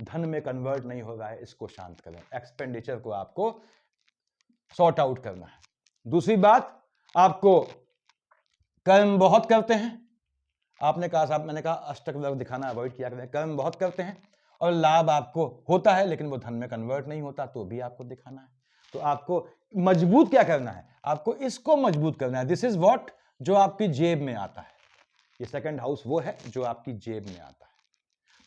धन में कन्वर्ट नहीं हो रहा है, इसको शांत करें, एक्सपेंडिचर को आपको सॉर्ट आउट करना है। दूसरी बात, आपको कर्म बहुत करते हैं, आपने कहा साहब, मैंने कहा अष्टक वर्ग दिखाना अवॉइड किया करें, कर्म बहुत करते हैं और लाभ आपको होता है लेकिन वो धन में कन्वर्ट नहीं होता, तो भी आपको दिखाना है। तो आपको मजबूत क्या करना है, आपको इसको मजबूत करना है। दिस इज व्हाट, जो आपकी जेब में आता है। ये सेकंड हाउस वो है जो आपकी जेब में आता है।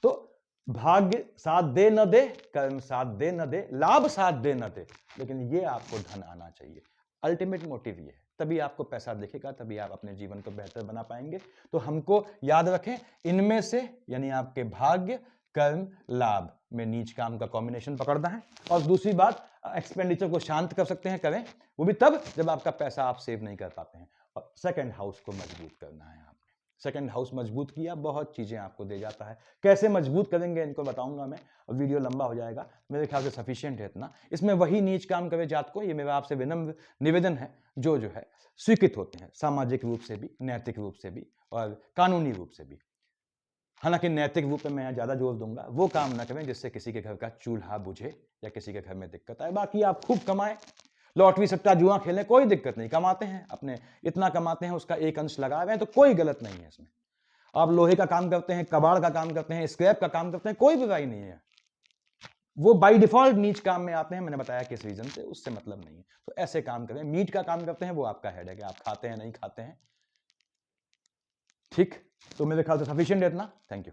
तो भाग्य साथ दे न दे, कर्म साथ दे न दे, लाभ साथ दे न दे, लेकिन ये आपको धन आना चाहिए। अल्टीमेट मोटिव ये है, तभी आपको पैसा दिखेगा, तभी आप अपने जीवन को बेहतर बना पाएंगे। तो हमको याद रखें, इनमें से यानी आपके भाग्य, कर्म, लाभ में नीच काम का कॉम्बिनेशन पकड़ना है। और दूसरी बात, एक्सपेंडिचर को शांत कर सकते हैं, करें, वो भी तब जब आपका पैसा आप सेव नहीं कर पाते हैं। और सेकंड हाउस को मजबूत करना है आपने। सेकंड हाउस मजबूत किया, बहुत चीजें आपको दे जाता है। कैसे मजबूत करेंगे इनको बताऊंगा मैं, और वीडियो लंबा हो जाएगा, मेरे ख्याल से सफिशिएंट है इतना। इसमें वही नीच काम करे जात को, ये मेरा आपसे विनम्र निवेदन है, जो है स्वीकृत होते हैं सामाजिक रूप से भी, नैतिक रूप से भी और कानूनी रूप से भी। हालांकि नैतिक रूप में मैं ज्यादा जोर दूंगा, वो काम ना करें जिससे किसी के घर का चूल्हा बुझे या किसी के घर में दिक्कत आए। बाकी आप खूब कमाएं, लॉटरी सट्टा जुआ खेलें, कोई दिक्कत नहीं, कमाते हैं अपने, इतना कमाते हैं उसका एक अंश लगा रहे हैं, तो कोई गलत नहीं है इसमें। आप लोहे का काम करते हैं, कबाड़ का काम करते हैं, स्क्रैप का काम करते हैं, कोई बुराई नहीं है। वो बाय डिफॉल्ट नीच काम में आते हैं, मैंने बताया किस रीजन से, उससे मतलब नहीं है। तो ऐसे काम करें। मीट का काम करते हैं, वो आपका हेडेक है, आप खाते हैं नहीं खाते हैं, ठीक। तो मेरे ख्याल से सफिशिएंट है इतना। Thank you.